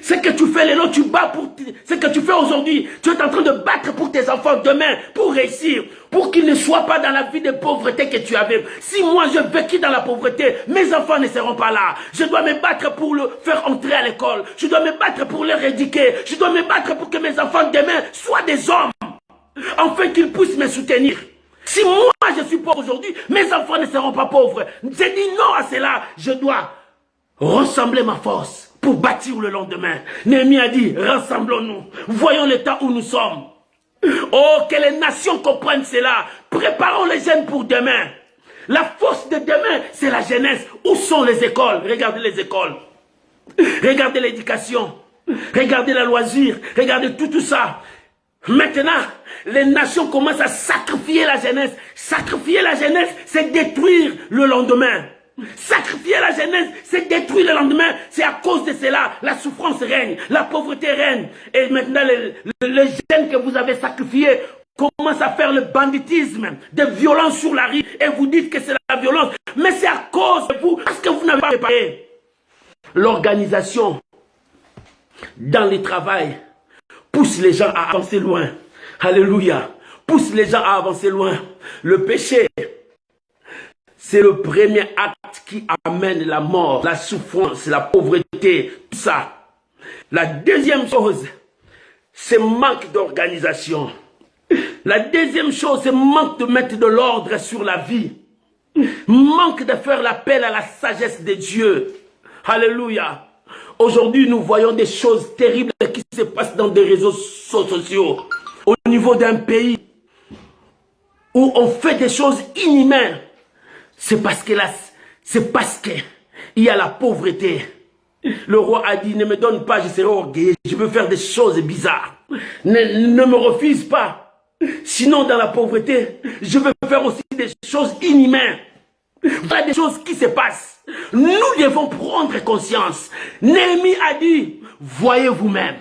Ce que tu fais, Lélo, tu bats pour ce que tu fais aujourd'hui. Tu es en train de battre pour tes enfants demain, pour réussir, pour qu'ils ne soient pas dans la vie de pauvreté que tu avais. Si moi je vécu dans la pauvreté, mes enfants ne seront pas là. Je dois me battre pour le faire entrer à l'école. Je dois me battre pour leur éduquer. Je dois me battre pour que mes enfants demain soient des hommes, afin qu'ils puissent me soutenir. Si moi je suis pauvre aujourd'hui, mes enfants ne seront pas pauvres. J'ai dit non à cela. Je dois rassembler ma force pour bâtir le lendemain. Néhémie a dit, rassemblons-nous. Voyons l'état où nous sommes. Oh, que les nations comprennent cela. Préparons les jeunes pour demain. La force de demain, c'est la jeunesse. Où sont les écoles? Regardez les écoles. Regardez l'éducation. Regardez la loisir. Regardez tout ça. Maintenant, les nations commencent à sacrifier la jeunesse. Sacrifier la jeunesse, c'est détruire le lendemain. Sacrifier la jeunesse, c'est détruire le lendemain. C'est à cause de cela, la souffrance règne, la pauvreté règne. Et maintenant, les jeunes que vous avez sacrifiés commencent à faire le banditisme, des violences sur la rue. Et vous dites que c'est la violence. Mais c'est à cause de vous, parce que vous n'avez pas préparé. L'organisation dans le travail pousse les gens à avancer loin. Alléluia. Pousse les gens à avancer loin. Le péché, c'est le premier acte qui amène la mort, la souffrance, la pauvreté, tout ça. La deuxième chose, c'est manque d'organisation. La deuxième chose, c'est manque de mettre de l'ordre sur la vie. Manque de faire l'appel à la sagesse de Dieu. Alléluia. Aujourd'hui, nous voyons des choses terribles qui se passent dans des réseaux sociaux. Au niveau d'un pays où on fait des choses inhumaines. C'est parce que il y a la pauvreté. Le roi a dit, ne me donne pas, je serai orgueilleux. Je veux faire des choses bizarres. Ne me refuse pas. Sinon, dans la pauvreté, je veux faire aussi des choses inhumaines. Voilà des choses qui se passent. Nous devons prendre conscience. Néhémie a dit, voyez vous-même.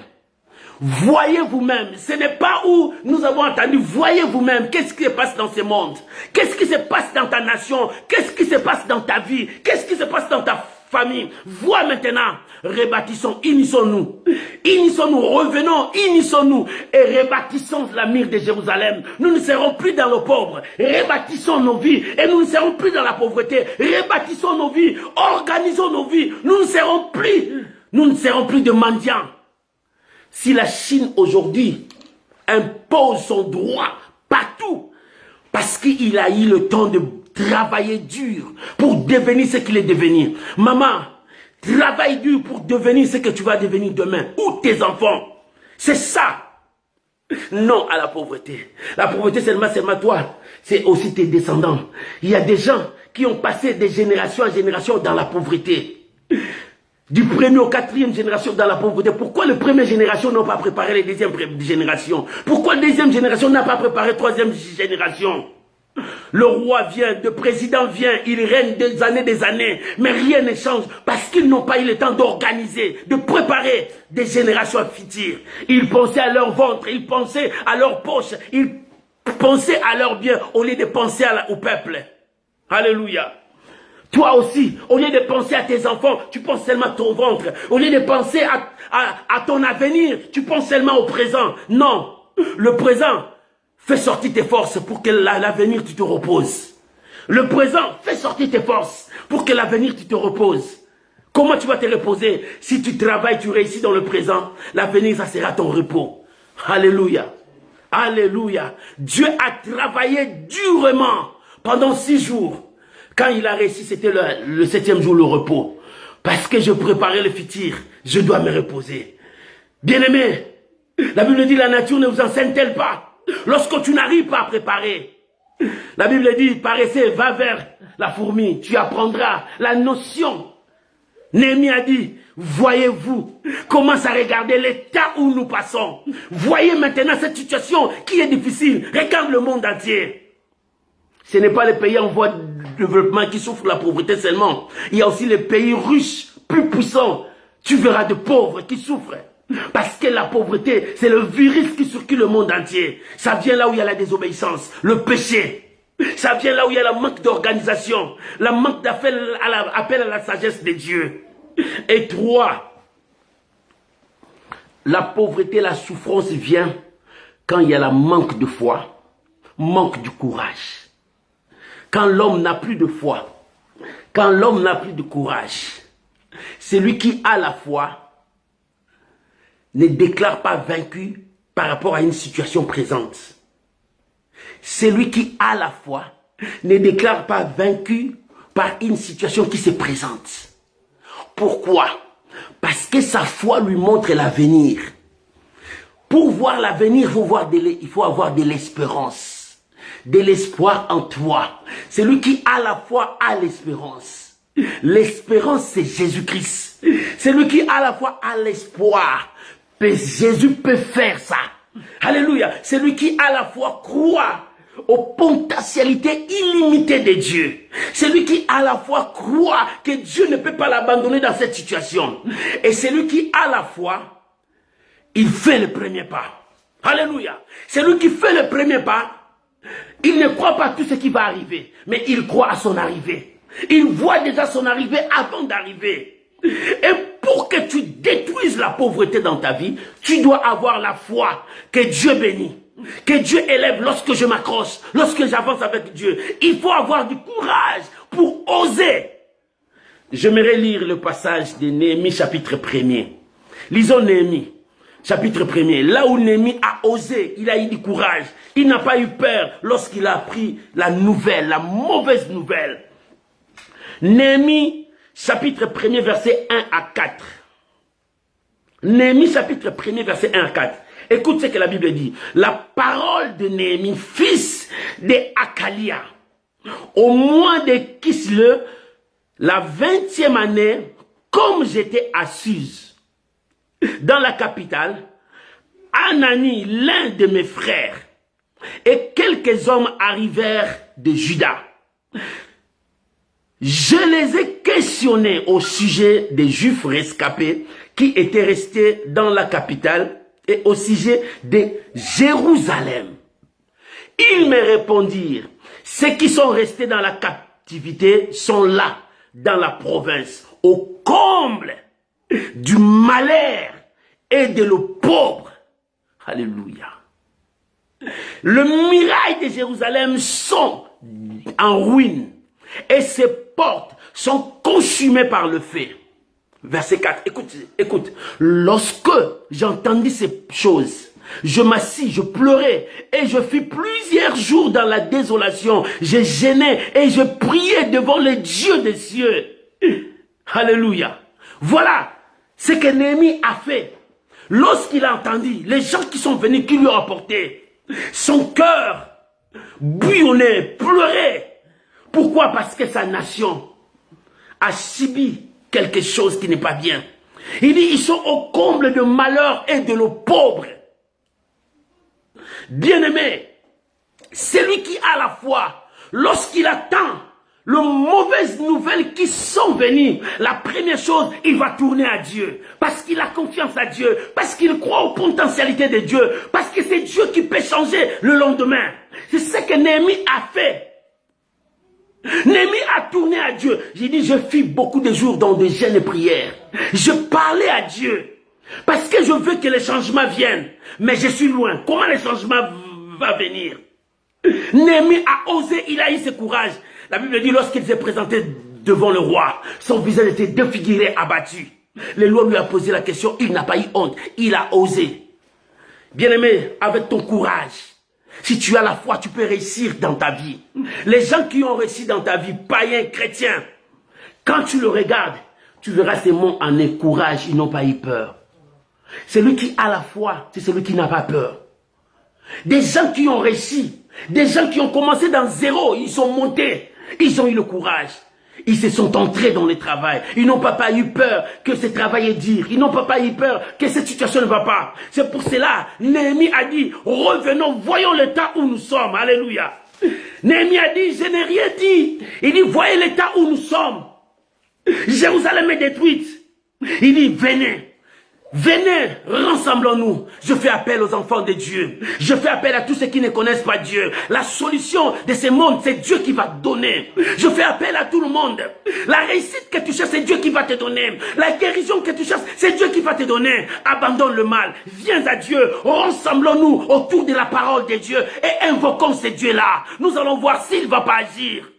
Voyez vous-même. Ce n'est pas où nous avons entendu. Voyez vous-même. Qu'est-ce qui se passe dans ce monde? Qu'est-ce qui se passe dans ta nation? Qu'est-ce qui se passe dans ta vie? Qu'est-ce qui se passe dans ta famille? Vois maintenant. Rebâtissons. Unissons-nous. Unissons-nous. Revenons. Unissons-nous. Et rebâtissons la mire de Jérusalem. Nous ne serons plus dans le pauvre. Rebâtissons nos vies. Et nous ne serons plus dans la pauvreté. Rebâtissons nos vies. Organisons nos vies. Nous ne serons plus de mendiants. Si la Chine aujourd'hui impose son droit partout, parce qu'il a eu le temps de travailler dur pour devenir ce qu'il est devenu. Maman, travaille dur pour devenir ce que tu vas devenir demain. Ou tes enfants. C'est ça. Non à la pauvreté. La pauvreté, seulement toi. C'est aussi tes descendants. Il y a des gens qui ont passé de génération en génération dans la pauvreté. Du premier au quatrième génération dans la pauvreté. Pourquoi les premières générations n'ont pas préparé les deuxièmes générations? Pourquoi la deuxième génération n'a pas préparé la troisième génération? Le roi vient, le président vient, il règne des années, mais rien ne change parce qu'ils n'ont pas eu le temps d'organiser, de préparer des générations futures. Ils pensaient à leur ventre, ils pensaient à leur poche, ils pensaient à leur bien au lieu de penser au peuple. Alléluia. Toi aussi, au lieu de penser à tes enfants, tu penses seulement à ton ventre. Au lieu de penser à ton avenir, tu penses seulement au présent. Non, le présent, fais sortir tes forces pour que l'avenir tu te reposes. Le présent, fais sortir tes forces pour que l'avenir, tu te reposes. Comment tu vas te reposer? Si tu travailles, tu réussis dans le présent, l'avenir, ça sera ton repos. Alléluia. Alléluia. Dieu a travaillé durement pendant 6 jours. Quand il a réussi, c'était le 7e jour, le repos. Parce que je préparais le futur, je dois me reposer. Bien-aimé, la Bible dit, la nature ne vous enseigne-t-elle pas? Lorsque tu n'arrives pas à préparer, la Bible dit, paressez, va vers la fourmi, tu apprendras la notion. Néhémie a dit, voyez-vous, commence à regarder l'état où nous passons. Voyez maintenant cette situation qui est difficile. Regarde le monde entier. Ce n'est pas les pays en voie de développement qui souffrent la pauvreté seulement. Il y a aussi les pays riches, plus puissants. Tu verras de pauvres qui souffrent. Parce que la pauvreté, c'est le virus qui circule le monde entier. Ça vient là où il y a la désobéissance, le péché. Ça vient là où il y a le manque d'organisation, le manque d'appel à la sagesse de Dieu. Et 3, la pauvreté, la souffrance vient quand il y a le manque de foi, manque du courage. Quand l'homme n'a plus de foi, quand l'homme n'a plus de courage, celui qui a la foi ne déclare pas vaincu par rapport à une situation présente. Celui qui a la foi ne déclare pas vaincu par une situation qui se présente. Pourquoi? Parce que sa foi lui montre l'avenir. Pour voir l'avenir, il faut avoir de l'espérance, de l'espoir en toi. Celui qui a la foi a l'espérance. L'espérance, c'est Jésus-Christ. Celui qui a la foi a l'espoir. Jésus peut faire ça. Alléluia. Celui qui a la foi croit aux potentialités illimitées de Dieu. Celui qui a la foi croit que Dieu ne peut pas l'abandonner dans cette situation. Et celui qui a la foi, il fait le premier pas. Alléluia. Celui qui fait le premier pas, il ne croit pas à tout ce qui va arriver, mais il croit à son arrivée. Il voit déjà son arrivée avant d'arriver. Et pour que tu détruises la pauvreté dans ta vie, tu dois avoir la foi que Dieu bénit, que Dieu élève lorsque je m'accroche, lorsque j'avance avec Dieu. Il faut avoir du courage pour oser. J'aimerais lire le passage de Néhémie chapitre 1er. Lisons Néhémie chapitre 1er. Là où Néhémie a osé, il a eu du courage. Il n'a pas eu peur lorsqu'il a appris la nouvelle, la mauvaise nouvelle. Néhémie chapitre 1er, verset 1 à 4. Néhémie chapitre 1er, verset 1 à 4. Écoute ce que la Bible dit. La parole de Néhémie, fils de Hakalia, au mois de Kisle, la 20e année, comme j'étais assise dans la capitale, Anani, l'un de mes frères, et quelques hommes arrivèrent de Juda. Je les ai questionnés au sujet des Juifs rescapés qui étaient restés dans la capitale et au sujet de Jérusalem. Ils me répondirent, ceux qui sont restés dans la captivité sont là, dans la province, au comble du malheur et de l'eau pauvre. Alléluia. Le muraille de Jérusalem sont en ruine et ses portes sont consumées par le feu. Verset 4, écoute. Lorsque j'entendis ces choses, je m'assis, je pleurais et je fus plusieurs jours dans la désolation. Je gênais et je priais devant le Dieu des cieux. Alléluia. Voilà ce que Néhémie a fait. Lorsqu'il a entendu les gens qui sont venus, qui lui ont apporté, son cœur bouillonnait, pleurait. Pourquoi? Parce que sa nation a subi quelque chose qui n'est pas bien. Il dit, ils sont au comble de malheur et de l'eau pauvre. Bien-aimé, celui qui a la foi, lorsqu'il attend les mauvaises nouvelles qui sont venues, la première chose, il va tourner à Dieu. Parce qu'il a confiance à Dieu. Parce qu'il croit aux potentialités de Dieu. Parce que c'est Dieu qui peut changer le lendemain. C'est ce que Néhémie a fait. Néhémie a tourné à Dieu. J'ai dit, je fis beaucoup de jours dans des jeûnes et prières. Je parlais à Dieu. Parce que je veux que les changements viennent. Mais je suis loin. Comment les changements vont venir? Néhémie a osé, il a eu ce courage La Bible dit, lorsqu'il s'est présenté devant le roi, son visage était défiguré, abattu. Le roi lui a posé la question, il n'a pas eu honte, il a osé. Bien-aimé, avec ton courage, si tu as la foi, tu peux réussir dans ta vie. Les gens qui ont réussi dans ta vie, païens, chrétiens, quand tu le regardes, tu verras ces mots en courage, ils n'ont pas eu peur. Celui qui a la foi, c'est celui qui n'a pas peur. Des gens qui ont réussi, des gens qui ont commencé dans zéro, ils sont montés, ils ont eu le courage. Ils se sont entrés dans le travail. Ils n'ont pas eu peur que ce travail est dur. Ils n'ont pas eu peur que cette situation ne va pas. C'est pour cela, Néhémie a dit, revenons, voyons l'état où nous sommes. Alléluia. Néhémie a dit, je n'ai rien dit. Il dit, voyez l'état où nous sommes. Jérusalem est détruite. Il dit, venez. Venez, rassemblons-nous. Je fais appel aux enfants de Dieu. Je fais appel à tous ceux qui ne connaissent pas Dieu. La solution de ce monde, c'est Dieu qui va donner. Je fais appel à tout le monde. La réussite que tu cherches, c'est Dieu qui va te donner. La guérison que tu cherches, c'est Dieu qui va te donner. Abandonne le mal. Viens à Dieu. Rassemblons-nous autour de la parole de Dieu et invoquons ce Dieu-là. Nous allons voir s'il ne va pas agir.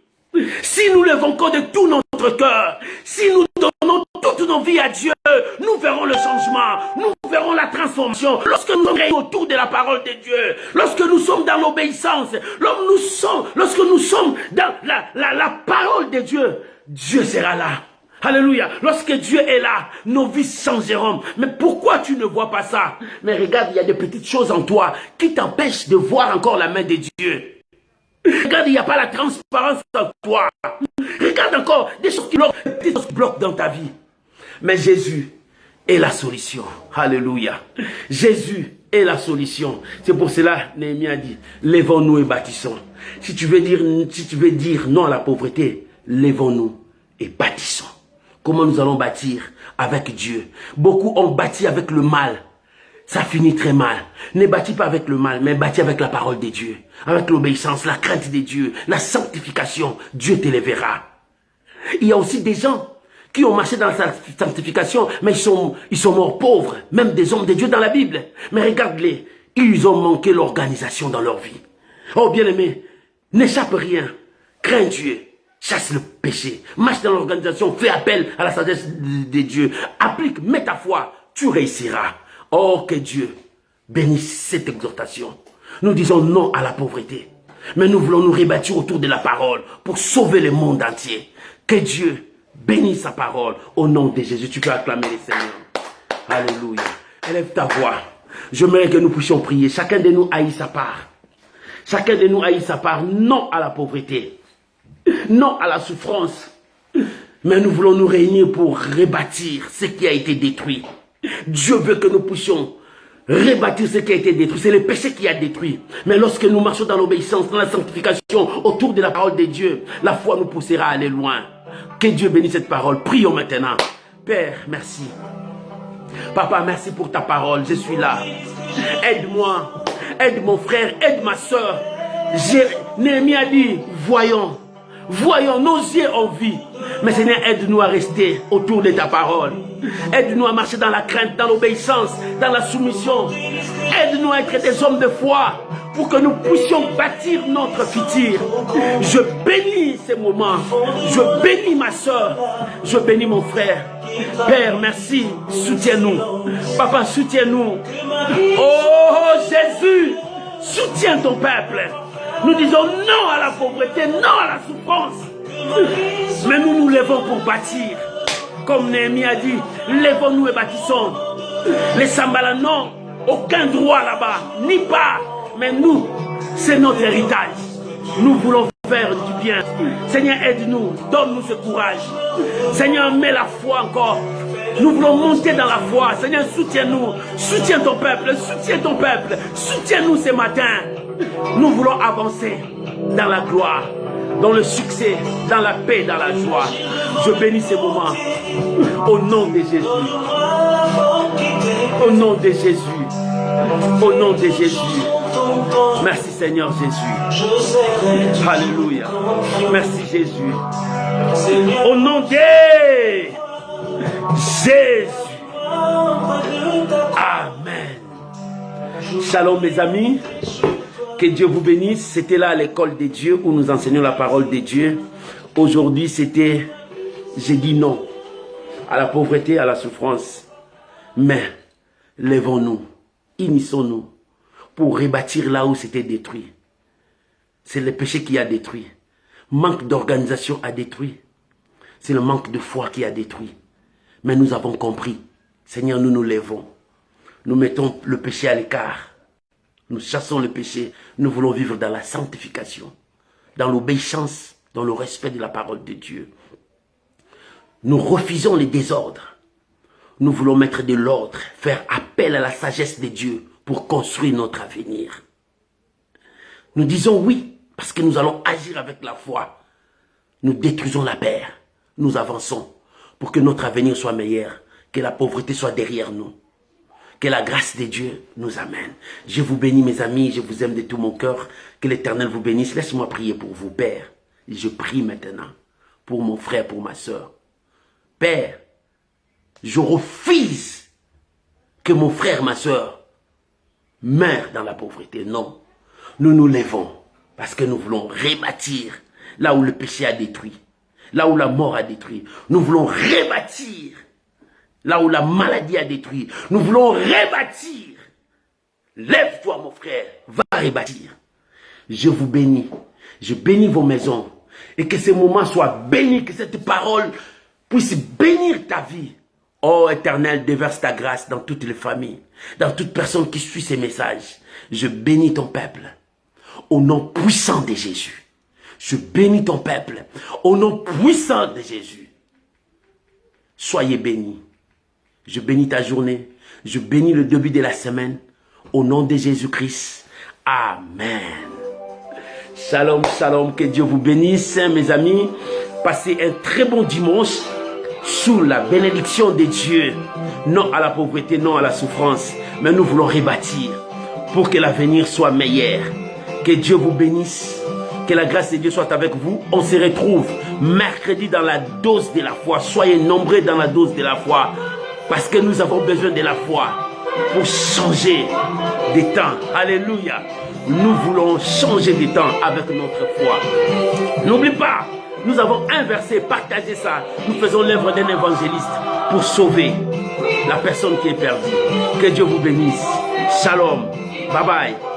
Si nous l'invoquons de tout notre cœur, si nous donnons toutes nos vies à Dieu, nous verrons le changement, nous verrons la transformation. Lorsque nous sommes réunis autour de la parole de Dieu, lorsque nous sommes dans l'obéissance, lorsque nous sommes dans la parole de Dieu, Dieu sera là. Alléluia. Lorsque Dieu est là, nos vies changeront. Mais pourquoi tu ne vois pas ça? Mais regarde, il y a des petites choses en toi qui t'empêchent de voir encore la main de Dieu. Regarde, il n'y a pas la transparence en toi. Regarde encore des choses qui bloquent dans ta vie. Mais Jésus est la solution. Alléluia. Jésus est la solution. C'est pour cela, Néhémie a dit, lèvons-nous et bâtissons. Si tu veux dire non à la pauvreté, lèvons-nous et bâtissons. Comment nous allons bâtir? Avec Dieu. Beaucoup ont bâti avec le mal. Ça finit très mal. Ne bâtis pas avec le mal, mais bâtis avec la parole de Dieu. Avec l'obéissance, la crainte de Dieu, la sanctification. Dieu te lèvera. Il y a aussi des gens qui ont marché dans la sanctification, mais ils sont morts pauvres. Même des hommes de Dieu dans la Bible. Mais regarde-les. Ils ont manqué l'organisation dans leur vie. Oh bien-aimé, n'échappe rien. Crains Dieu. Chasse le péché. Marche dans l'organisation. Fais appel à la sagesse de Dieu. Applique, mets ta foi. Tu réussiras. Oh, que Dieu bénisse cette exhortation. Nous disons non à la pauvreté. Mais nous voulons nous rebâtir autour de la parole pour sauver le monde entier. Que Dieu bénisse sa parole au nom de Jésus. Tu peux acclamer le Seigneur. Alléluia. Élève ta voix. J'aimerais que nous puissions prier. Chacun de nous haït sa part. Chacun de nous haït sa part. Non à la pauvreté. Non à la souffrance. Mais nous voulons nous réunir pour rebâtir ce qui a été détruit. Dieu veut que nous puissions rebâtir ce qui a été détruit. C'est le péché qui a détruit. Mais lorsque nous marchons dans l'obéissance, dans la sanctification, autour de la parole de Dieu, la foi nous poussera à aller loin. Que Dieu bénisse cette parole. Prions maintenant. Père, merci. Papa, merci pour ta parole. Je suis là. Aide-moi. Aide mon frère. Aide ma soeur. Néhémie a dit, voyons. Voyons, nos yeux ont vu. Mais Seigneur, aide-nous à rester autour de ta parole. Aide-nous à marcher dans la crainte, dans l'obéissance, dans la soumission. Aide-nous à être des hommes de foi pour que nous puissions bâtir notre futur. Je bénis ces moments. Je bénis ma soeur. Je bénis mon frère. Père, merci. Soutiens-nous. Papa, soutiens-nous. Oh Jésus, soutiens ton peuple. Nous disons non à la pauvreté, non à la souffrance. Mais nous nous lèvons pour bâtir. Comme Néhémie a dit, lèvons-nous et bâtissons. Les Sambala n'ont aucun droit là-bas, ni part. Mais nous, c'est notre héritage. Nous voulons faire du bien. Seigneur, aide-nous, donne-nous ce courage. Seigneur, mets la foi encore. Nous voulons monter dans la foi. Seigneur, soutiens-nous. Soutiens ton peuple. Soutiens ton peuple. Soutiens-nous ce matin. Nous voulons avancer dans la gloire, dans le succès, dans la paix, dans la joie. Je bénis ces moments. Au nom de Jésus. Au nom de Jésus. Au nom de Jésus. Merci Seigneur Jésus. Alléluia. Merci Jésus. Au nom de Jésus. Amen. Shalom mes amis. Que Dieu vous bénisse. C'était là à l'école de Dieu où nous enseignons la parole de Dieu. Aujourd'hui, c'était, j'ai dit non à la pauvreté, à la souffrance. Mais, lèvons-nous, unissons-nous pour rebâtir là où c'était détruit. C'est le péché qui a détruit. Manque d'organisation a détruit. C'est le manque de foi qui a détruit. Mais nous avons compris. Seigneur, nous nous lèvons. Nous mettons le péché à l'écart. Nous chassons le péché. Nous voulons vivre dans la sanctification, dans l'obéissance, dans le respect de la parole de Dieu. Nous refusons les désordres. Nous voulons mettre de l'ordre, faire appel à la sagesse de Dieu pour construire notre avenir. Nous disons oui, parce que nous allons agir avec la foi. Nous détruisons la paix. Nous avançons pour que notre avenir soit meilleur, que la pauvreté soit derrière nous. Que la grâce de Dieu nous amène. Je vous bénis mes amis, je vous aime de tout mon cœur. Que l'Éternel vous bénisse. Laisse-moi prier pour vous, Père. Je prie maintenant pour mon frère, pour ma soeur. Père, je refuse que mon frère, ma soeur, meure dans la pauvreté. Non, nous nous levons parce que nous voulons rebâtir là où le péché a détruit, là où la mort a détruit. Nous voulons rebâtir là où la maladie a détruit. Nous voulons rebâtir. Lève-toi mon frère, va rebâtir. Je vous bénis. Je bénis vos maisons. Et que ce moment soit béni, que cette parole puisse bénir ta vie. Oh Éternel, déverse ta grâce dans toutes les familles, dans toute personne qui suit ces messages. Je bénis ton peuple au nom puissant de Jésus. Je bénis ton peuple au nom puissant de Jésus. Soyez bénis. Je bénis ta journée. Je bénis le début de la semaine. Au nom de Jésus-Christ. Amen. Shalom, shalom. Que Dieu vous bénisse, mes amis. Passez un très bon dimanche sous la bénédiction de Dieu. Non à la pauvreté, non à la souffrance. Mais nous voulons rebâtir pour que l'avenir soit meilleur. Que Dieu vous bénisse. Que la grâce de Dieu soit avec vous. On se retrouve mercredi dans la dose de la foi. Soyez nombreux dans la dose de la foi. Parce que nous avons besoin de la foi pour changer des temps. Alléluia. Nous voulons changer des temps avec notre foi. N'oublie pas, nous avons inversé, partagé ça. Nous faisons l'œuvre d'un évangéliste pour sauver la personne qui est perdue. Que Dieu vous bénisse. Shalom. Bye bye.